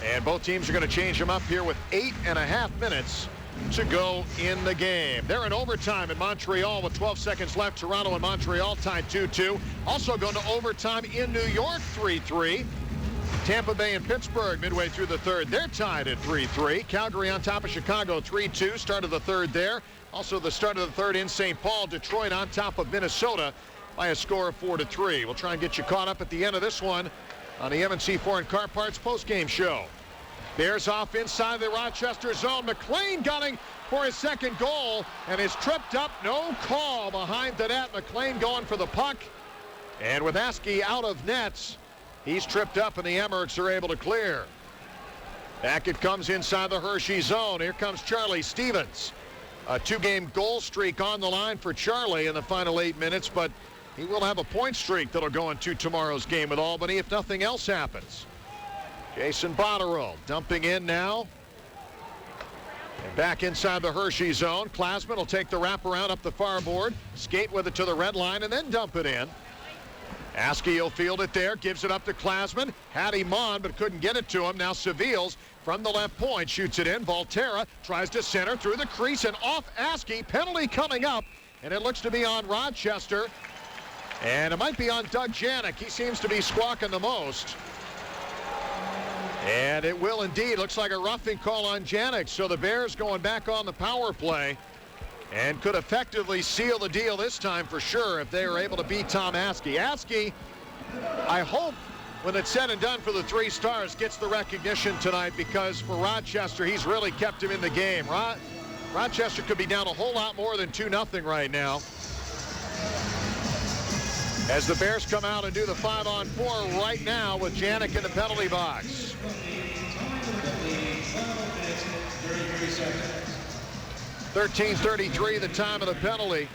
And both teams are going to change them up here with 8.5 minutes to go in the game. They're in overtime in Montreal with 12 seconds left. Toronto and Montreal tied 2-2. Also going to overtime in New York, 3-3. Tampa Bay and Pittsburgh midway through the third. They're tied at 3-3. Calgary on top of Chicago 3-2. Start of the third there. Also the start of the third in St. Paul. Detroit on top of Minnesota by a score of 4-3. We'll try and get you caught up at the end of this one on the M&C Foreign Car Parts postgame show. Bears off inside the Rochester zone. MacLean gunning for his second goal and is tripped up. No call behind the net. MacLean going for the puck. And with Askey out of nets, he's tripped up and the Emmerichs are able to clear. Back it comes inside the Hershey zone. Here comes Charlie Stevens. A 2-game goal streak on the line for Charlie in the final 8 minutes, but he will have a point streak that'll go into tomorrow's game with Albany if nothing else happens. Jason Botterill dumping in now. And back inside the Hershey zone. Klasman will take the wraparound up the far board, skate with it to the red line, and then dump it in. Askey will field it there, gives it up to Klasman. Had him on, but couldn't get it to him. Now Seville's from the left point, shoots it in. Volterra tries to center through the crease and off Askey. Penalty coming up, and it looks to be on Rochester. And it might be on Doug Janik. He seems to be squawking the most. And it will indeed. Looks like a roughing call on Janik. So the Bears going back on the power play and could effectively seal the deal this time for sure if they are able to beat Tom Askey. Askey, I hope when it's said and done for the 3 Stars, gets the recognition tonight, because for Rochester, he's really kept him in the game. Rochester could be down a whole lot more than 2-0 right now. As the Bears come out and do the 5-on-4 right now with Janik in the penalty box. 13:33 the time of the penalty.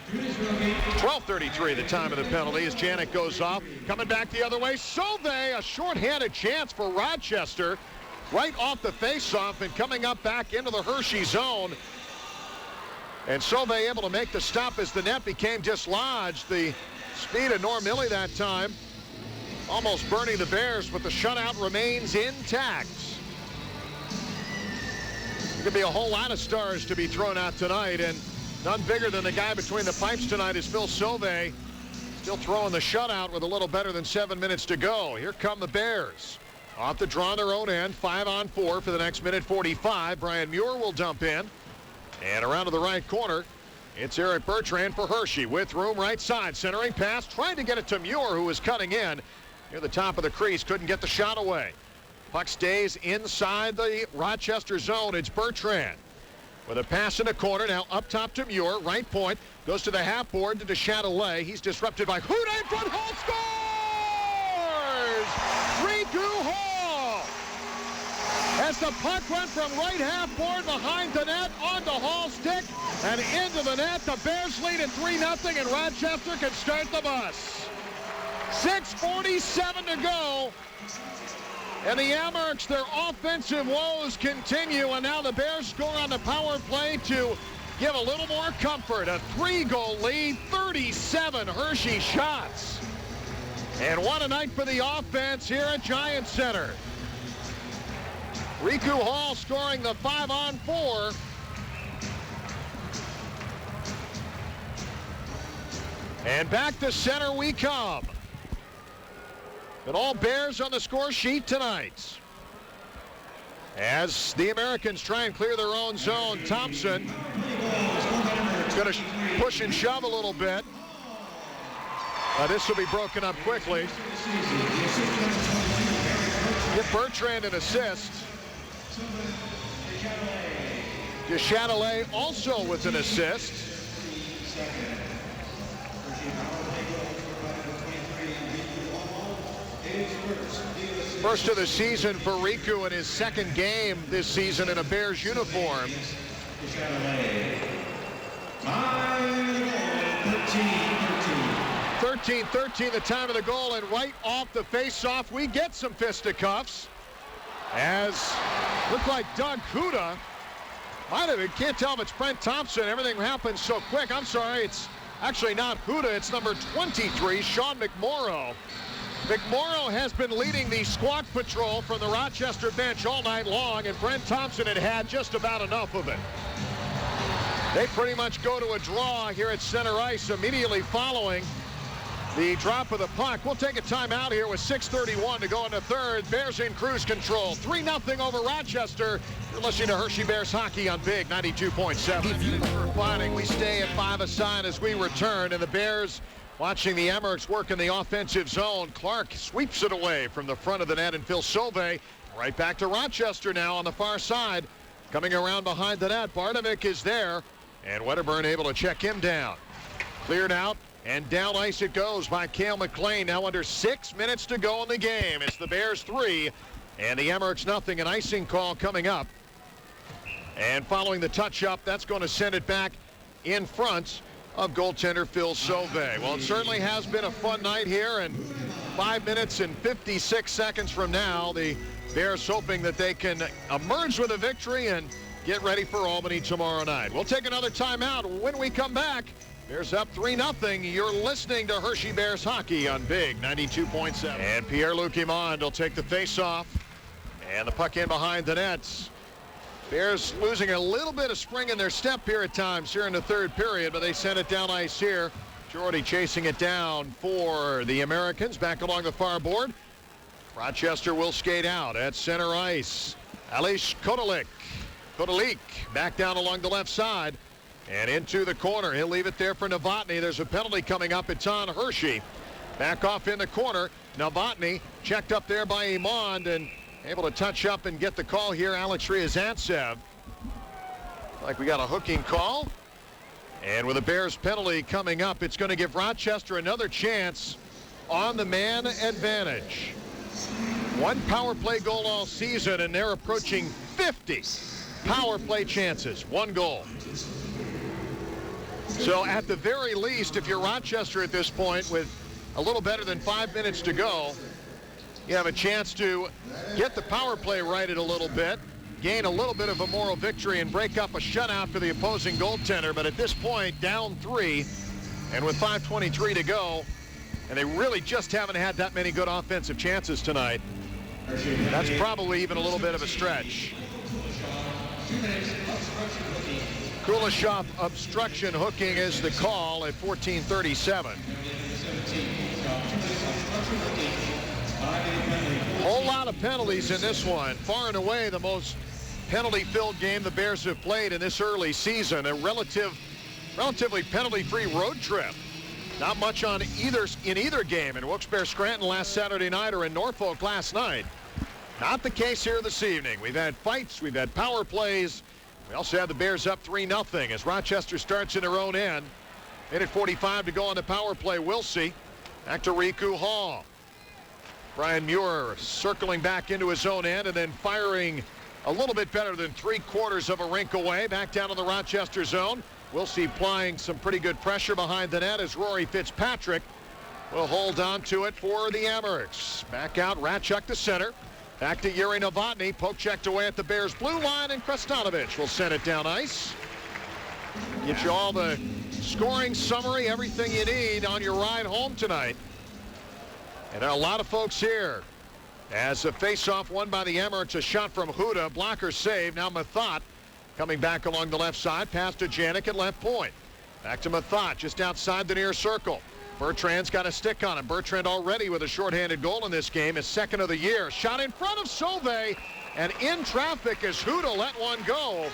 12:33 the time of the penalty as Janik goes off. Coming back the other way, Sauve, a shorthanded chance for Rochester. Right off the faceoff and coming up back into the Hershey zone. And Sauve able to make the stop as the net became dislodged. The speed of Norm Milley that time almost burning the Bears, but the shutout remains intact. Could be a whole lot of stars to be thrown out tonight, and none bigger than the guy between the pipes tonight is Phil Sauve. Still throwing the shutout with a little better than 7 minutes to go. Here come the Bears. Off the draw on their own end, 5-on-4 for the next minute 45. Brian Muir will dump in. And around to the right corner, it's Eric Bertrand for Hershey with room right side. Centering pass, trying to get it to Muir, who was cutting in. Near the top of the crease, couldn't get the shot away. Puck stays inside the Rochester zone. It's Bertrand with a pass in the corner. Now up top to Muir. Right point. Goes to the half board to Chatelet. He's disrupted by Huda in front. Hall scores! Riku Hall! As the puck went from right half board behind the net onto Hall's stick and into the net. The Bears lead at 3-0 and Rochester can start the bus. 6:47 to go. And the Amherst, their offensive woes continue, and now the Bears score on the power play to give a little more comfort. A 3-goal lead, 37 Hershey shots. And what a night for the offense here at Giant Center. Riku Hall scoring the 5-on-4. And back to center we come. And all Bears on the score sheet tonight. As the Americans try and clear their own zone, Thompson going to push and shove a little bit. This will be broken up quickly. Give Bertrand an assist. Chatelet also with an assist. First of the season for Riku in his second game this season in a Bears uniform. 13-13 the time of the goal, and right off the face-off we get some fisticuffs. As looked like Doug Huda might have, can't tell if it's Brent Thompson. Everything happens so quick. I'm sorry, it's actually not Huda, it's number 23, Sean McMorrow. McMorrow has been leading the squawk patrol from the Rochester bench all night long, and Brent Thompson had just about enough of it. They pretty much go to a draw here at center ice immediately following the drop of the puck. We'll take a timeout here with 6:31 to go in the third. Bears in cruise control. 3-0 over Rochester. You're listening to Hershey Bears hockey on Big 92.7. If you were fighting, we stay at 5 aside as we return, and the Bears watching the Amherst work in the offensive zone. Clark sweeps it away from the front of the net, and Phil Sauve right back to Rochester now on the far side. Coming around behind the net, Bardovic is there, and Wedderburn able to check him down. Cleared out, and down ice it goes by Cail MacLean. Now under 6 minutes to go in the game. It's the Bears 3 and the Amherst nothing. An icing call coming up. And following the touch-up, that's going to send it back in front of goaltender Phil Sauve. Well, it certainly has been a fun night here, and 5 minutes and 56 seconds from now, the Bears hoping that they can emerge with a victory and get ready for Albany tomorrow night. We'll take another timeout. When we come back, Bears up 3-0. You're listening to Hershey Bears hockey on Big 92.7. And Pierre-Luc Imond will take the face-off, and the puck in behind the nets. Bears losing a little bit of spring in their step here at times here in the third period, but they sent it down ice here. Jordy chasing it down for the Americans back along the far board. Rochester will skate out at center ice. Alish Kotelik back down along the left side and into the corner. He'll leave it there for Novotny. There's a penalty coming up. It's on Hershey. Back off in the corner. Novotny checked up there by Imond and able to touch up and get the call here. Alex Ryazantsev. Like we got a hooking call. And with a Bears penalty coming up, it's going to give Rochester another chance on the man advantage. One power play goal all season, and they're approaching 50 power play chances. One goal. So at the very least, if you're Rochester at this point with a little better than 5 minutes to go, you have a chance to get the power play righted a little bit, gain a little bit of a moral victory, and break up a shutout for the opposing goaltender. But at this point, down 3, and with 5:23 to go, and they really just haven't had that many good offensive chances tonight. That's probably even a little bit of a stretch. Kuleshov obstruction hooking is the call at 14:37. Whole lot of penalties in this one. Far and away the most penalty-filled game the Bears have played in this early season. A relatively penalty-free road trip. Not much in either game. In Wilkes-Barre Scranton last Saturday night or in Norfolk last night. Not the case here this evening. We've had fights. We've had power plays. We also have the Bears up 3-0 as Rochester starts in their own end. Minute 45 to go on the power play. Wilsey back to Riku Hall. Brian Muir circling back into his own end and then firing a little bit better than 3/4 of a rink away. Back down in the Rochester zone. Wilsey applying some pretty good pressure behind the net as Rory Fitzpatrick will hold on to it for the Amerks. Back out, Ratchuk to center. Back to Yuri Novotny. Poke checked away at the Bears' blue line, and Krestanovich will send it down ice. Get you all the scoring summary, everything you need on your ride home tonight. And there are a lot of folks here. As a face-off won by the Amerks, a shot from Huda, blocker save. Now Mathot coming back along the left side, pass to Janik at left point. Back to Mathot, just outside the near circle. Bertrand's got a stick on him. Bertrand already with a shorthanded goal in this game, his second of the year. Shot in front of Sauvé, and in traffic as Huda let one go.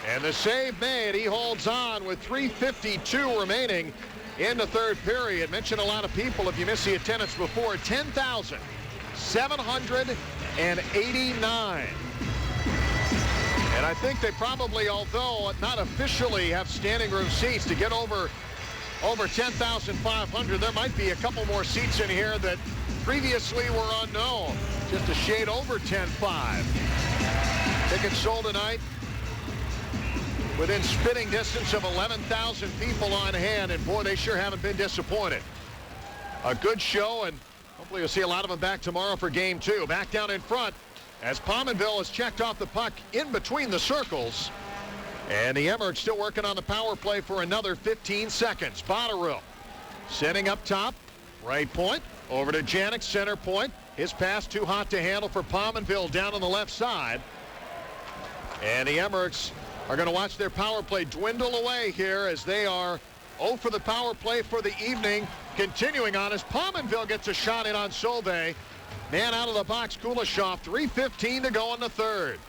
And the save made. He holds on with 3:52 remaining in the third period. Mentioned a lot of people, if you missed the attendance before, 10,789. And I think they probably, although not officially, have standing room seats to get over 10,500. There might be a couple more seats in here that previously were unknown. Just a shade over 10.5. Tickets sold tonight within spitting distance of 11,000 people on hand, and boy, they sure haven't been disappointed. A good show, and hopefully you'll see a lot of them back tomorrow for game 2. Back down in front as Pominville has checked off the puck in between the circles. And the Amerks still working on the power play for another 15 seconds. Botterill sending up top, right point, over to Janik, center point. His pass too hot to handle for Pominville down on the left side. And the Amerks are going to watch their power play dwindle away here as they are 0 for the power play for the evening. Continuing on as Pominville gets a shot in on Sauvé. Man out of the box, Kuleshov. 3:15 to go in the third.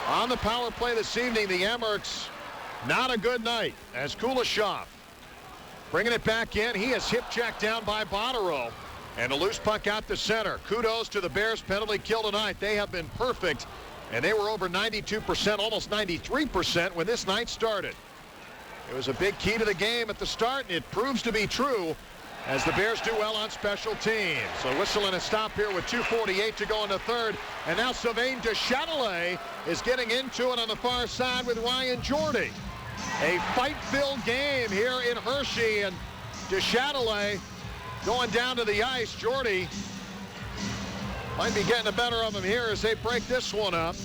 On the power play this evening, the Amerks, not a good night as Kuleshov bringing it back in. He is hip checked down by Botterill. And a loose puck out the center. Kudos to the Bears penalty kill tonight. They have been perfect. And they were over 92%, almost 93% when this night started. It was a big key to the game at the start, and it proves to be true as the Bears do well on special teams. So whistle and a stop here with 2:48 to go in the third. And now Sylvain Deschâtelet is getting into it on the far side with Ryan Jordy. A fight-filled game here in Hershey, and Deschâtelet going down to the ice. Jordy might be getting the better of him here as they break this one up.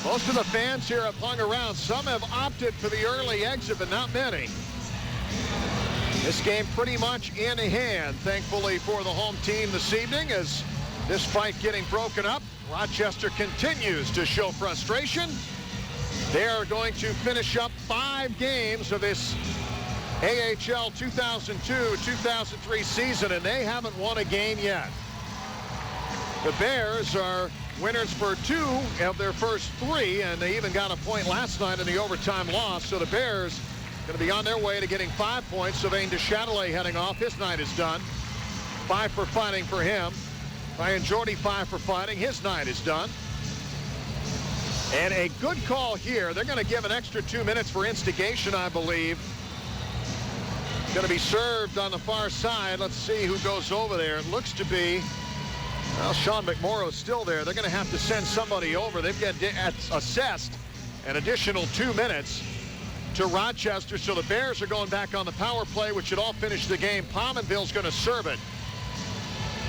Most of the fans here have hung around. Some have opted for the early exit, but not many. This game pretty much in hand, thankfully, for the home team this evening as this fight getting broken up. Rochester continues to show frustration. They are going to finish up 5 games of this AHL 2002-2003 season, and they haven't won a game yet. The Bears are winners for 2 of their first 3, and they even got a point last night in the overtime loss. So the Bears going to be on their way to getting 5 points. Sylvain Deschâtelet heading off. His night is done. 5 for fighting for him. Ryan Jordy 5 for fighting. His night is done. And a good call here. They're going to give an extra 2 minutes for instigation, I believe. Going to be served on the far side. Let's see who goes over there. It looks to be, well, Sean McMorrow's still there. They're going to have to send somebody over. They've got assessed an additional 2 minutes. to Rochester. So the Bears are going back on the power play, which should all finish the game. Pominville's going to serve it.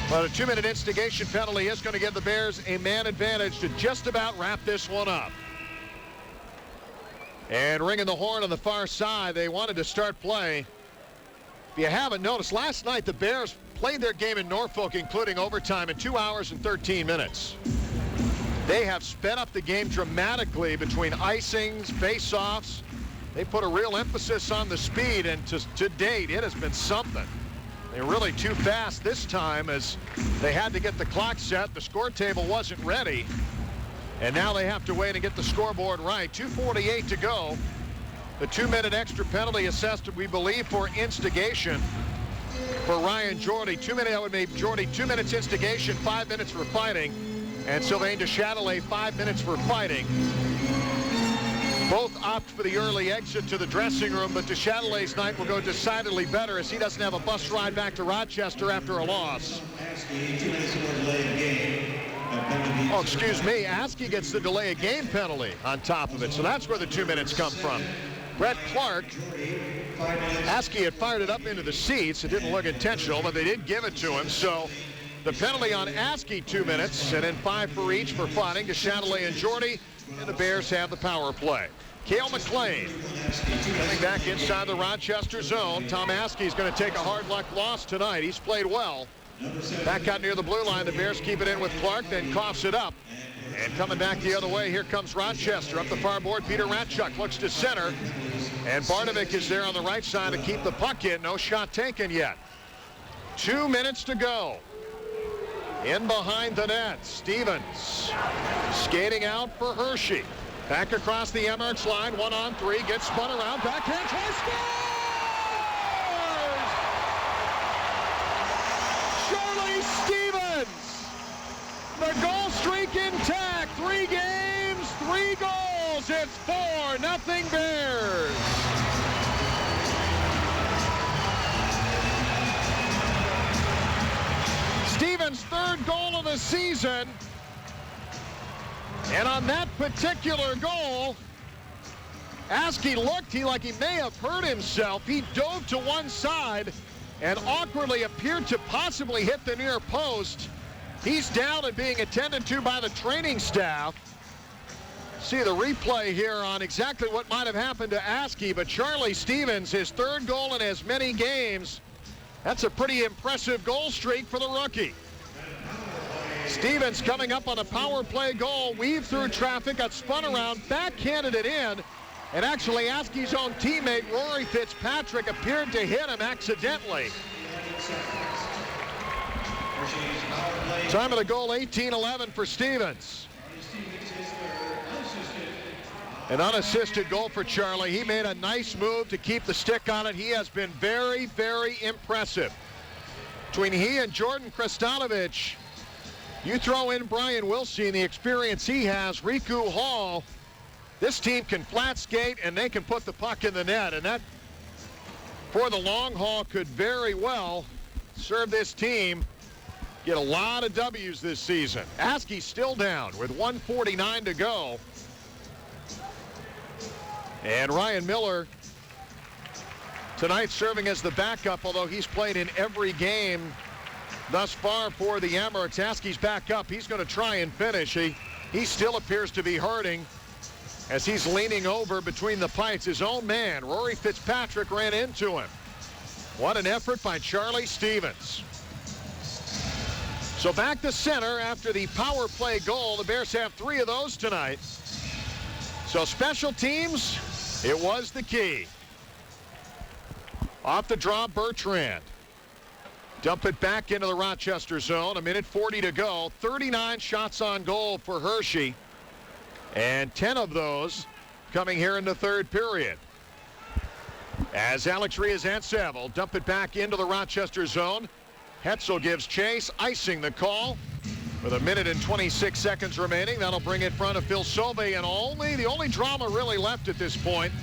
But a 2-minute instigation penalty is going to give the Bears a man advantage to just about wrap this one up. And ringing the horn on the far side, they wanted to start play. If you haven't noticed, last night the Bears played their game in Norfolk, including overtime, in 2 hours and 13 minutes. They have sped up the game dramatically between icings, face-offs. They put a real emphasis on the speed, and to date, it has been something. They're really too fast this time as they had to get the clock set. The score table wasn't ready. And now they have to wait and get the scoreboard right. 2:48 to go. The 2-minute extra penalty assessed, we believe, for instigation for Ryan Jordy. 2 minutes, that would make Jordy 2 minutes instigation, 5 minutes for fighting. And Sylvain Deschâtelet, 5 minutes for fighting. Both opt for the early exit to the dressing room, but Deschâtelet's night will go decidedly better as he doesn't have a bus ride back to Rochester after a loss. Oh, excuse me. Askey gets the delay of game penalty on top of it, so that's where the 2 minutes come from. Brett Clark, Askey had fired it up into the seats. It didn't look intentional, but they did give it to him. So the penalty on Askey, 2 minutes, and then 5 for each for fighting. Deschâtelet and Jordy, and the Bears have the power play. Cail MacLean coming back inside the Rochester zone. Tom Askey's going to take a hard luck loss tonight. He's played well. Back out near the blue line, the Bears keep it in with Clark, then coughs it up. And coming back the other way, here comes Rochester. Up the far board, Peter Ratchuk looks to center. And Bardovic is there on the right side to keep the puck in. No shot taken yet. 2 minutes to go. In behind the net, Stevens skating out for Hershey. Back across the Emmerich line, 1-on-3, gets spun around, backhand try, scores! Charlie Stevens! The goal streak intact, 3 games, 3 goals. It's 4-0 Bears. Stevens' 3rd goal of the season. And on that particular goal, Askey looked like he may have hurt himself. He dove to one side and awkwardly appeared to possibly hit the near post. He's down and being attended to by the training staff. See the replay here on exactly what might have happened to Askey, but Charlie Stevens, his 3rd goal in as many games. That's a pretty impressive goal streak for the rookie. Stevens coming up on a power play goal, weaved through traffic, got spun around, backhanded it in, and actually Askey's own teammate Rory Fitzpatrick appeared to hit him accidentally. Time of the goal, 18-11 for Stevens. An unassisted goal for Charlie. He made a nice move to keep the stick on it. He has been very, very impressive. Between he and Jordan Kristanovich, you throw in Brian Wilson, the experience he has, Riku Hall, this team can flat skate and they can put the puck in the net, and that, for the long haul, could very well serve this team get a lot of W's this season. Askey's still down with 1:49 to go. And Ryan Miller tonight serving as the backup, although he's played in every game thus far for the Emirates. Askey's back up. He's going to try and finish. He still appears to be hurting as he's leaning over between the pipes. His own man, Rory Fitzpatrick, ran into him. What an effort by Charlie Stevens. So back to center after the power play goal. The Bears have 3 of those tonight. So special teams, it was the key. Off the draw, Bertrand. Dump it back into the Rochester zone. 1:40 to go. 39 shots on goal for Hershey. And 10 of those coming here in the 3rd period. As Alex Riazantsev will dump it back into the Rochester zone. Hetzel gives chase, icing the call. With 1 and 26 seconds remaining, that'll bring it in front of Phil Sauve. And the only drama really left at this point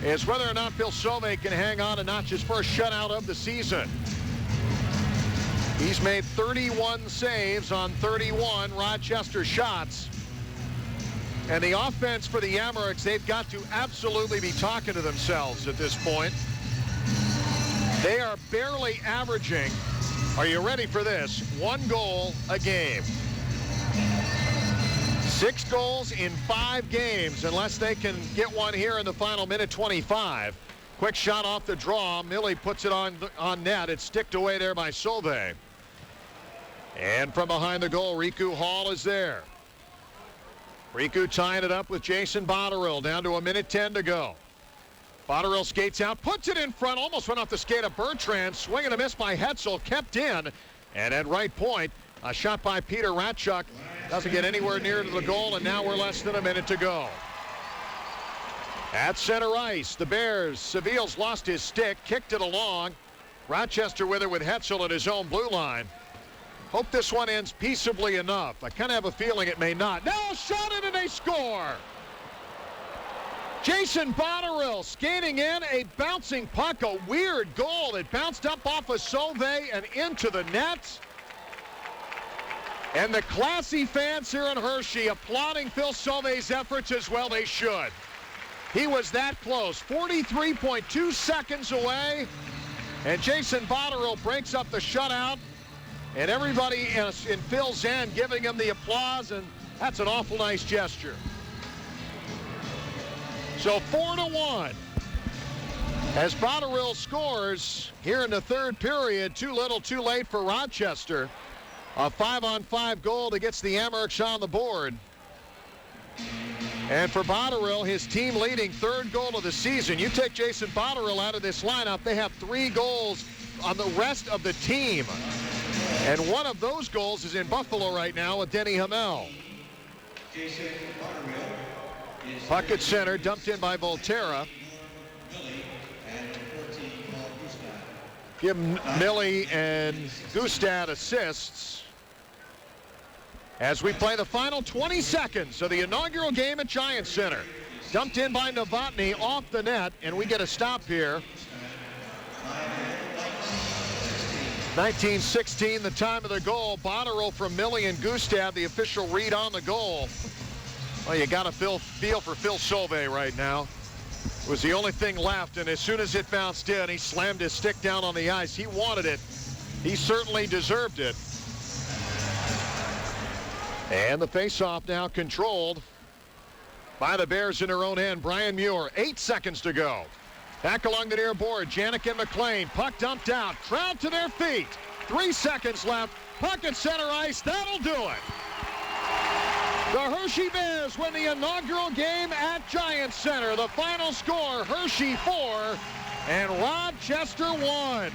is whether or not Phil Sauve can hang on and notch his first shutout of the season. He's made 31 saves on 31 Rochester shots. And the offense for the Amerks, they've got to absolutely be talking to themselves at this point. They are barely averaging, are you ready for this, 1 goal a game. 6 goals in 5 games, unless they can get one here in the final minute 25. Quick shot off the draw. Millie puts it on net. It's sticked away there by Solveig. And from behind the goal, Riku Hall is there. Riku tying it up with Jason Botterill, down to 1:10 to go. Botterill skates out, puts it in front, almost went off the skate of Bertrand. Swing and a miss by Hetzel, kept in. And at right point, a shot by Peter Ratchuk. Doesn't get anywhere near to the goal, and now we're less than a minute to go. At center ice, the Bears, Seville's lost his stick, kicked it along. Rochester with it with Hetzel at his own blue line. Hope this one ends peaceably enough. I kind of have a feeling it may not. Now shot it and they score! Jason Botterill skating in, a bouncing puck, a weird goal that bounced up off of Solveig and into the net. And the classy fans here in Hershey applauding Phil Solveig's efforts as well they should. He was that close, 43.2 seconds away, and Jason Botterill breaks up the shutout, and everybody in Phil's end giving him the applause, and that's an awful nice gesture. So 4-1. As Botterill scores here in the third period, too little, too late for Rochester. A 5-on-5 goal that gets the Amerks on the board. And for Botterill, his team leading third goal of the season. You take Jason Botterill out of this lineup, they have 3 goals on the rest of the team. And one of those goals is in Buffalo right now with Denny Hamel. Jason Botterill is Puck at center, dumped in by Volterra. Give Millie and Gustad assists as we play the final 20 seconds of the inaugural game at Giants Center. Dumped in by Novotny off the net, and we get a stop here. 19:16, the time of the goal. Botterill from Millie and Gustad, the official read on the goal. Well, you got to feel for Phil Solveig right now. It was the only thing left, and as soon as it bounced in, he slammed his stick down on the ice. He wanted it. He certainly deserved it. And the face-off now controlled by the Bears in their own end. Brian Muir, 8 seconds to go. Back along the near board, Janik and MacLean. Puck dumped out. Crowd to their feet. 3 seconds left. Puck at center ice. That'll do it. The Hershey Bears win the inaugural game at Giants Center. The final score, Hershey 4 and Rochester 1.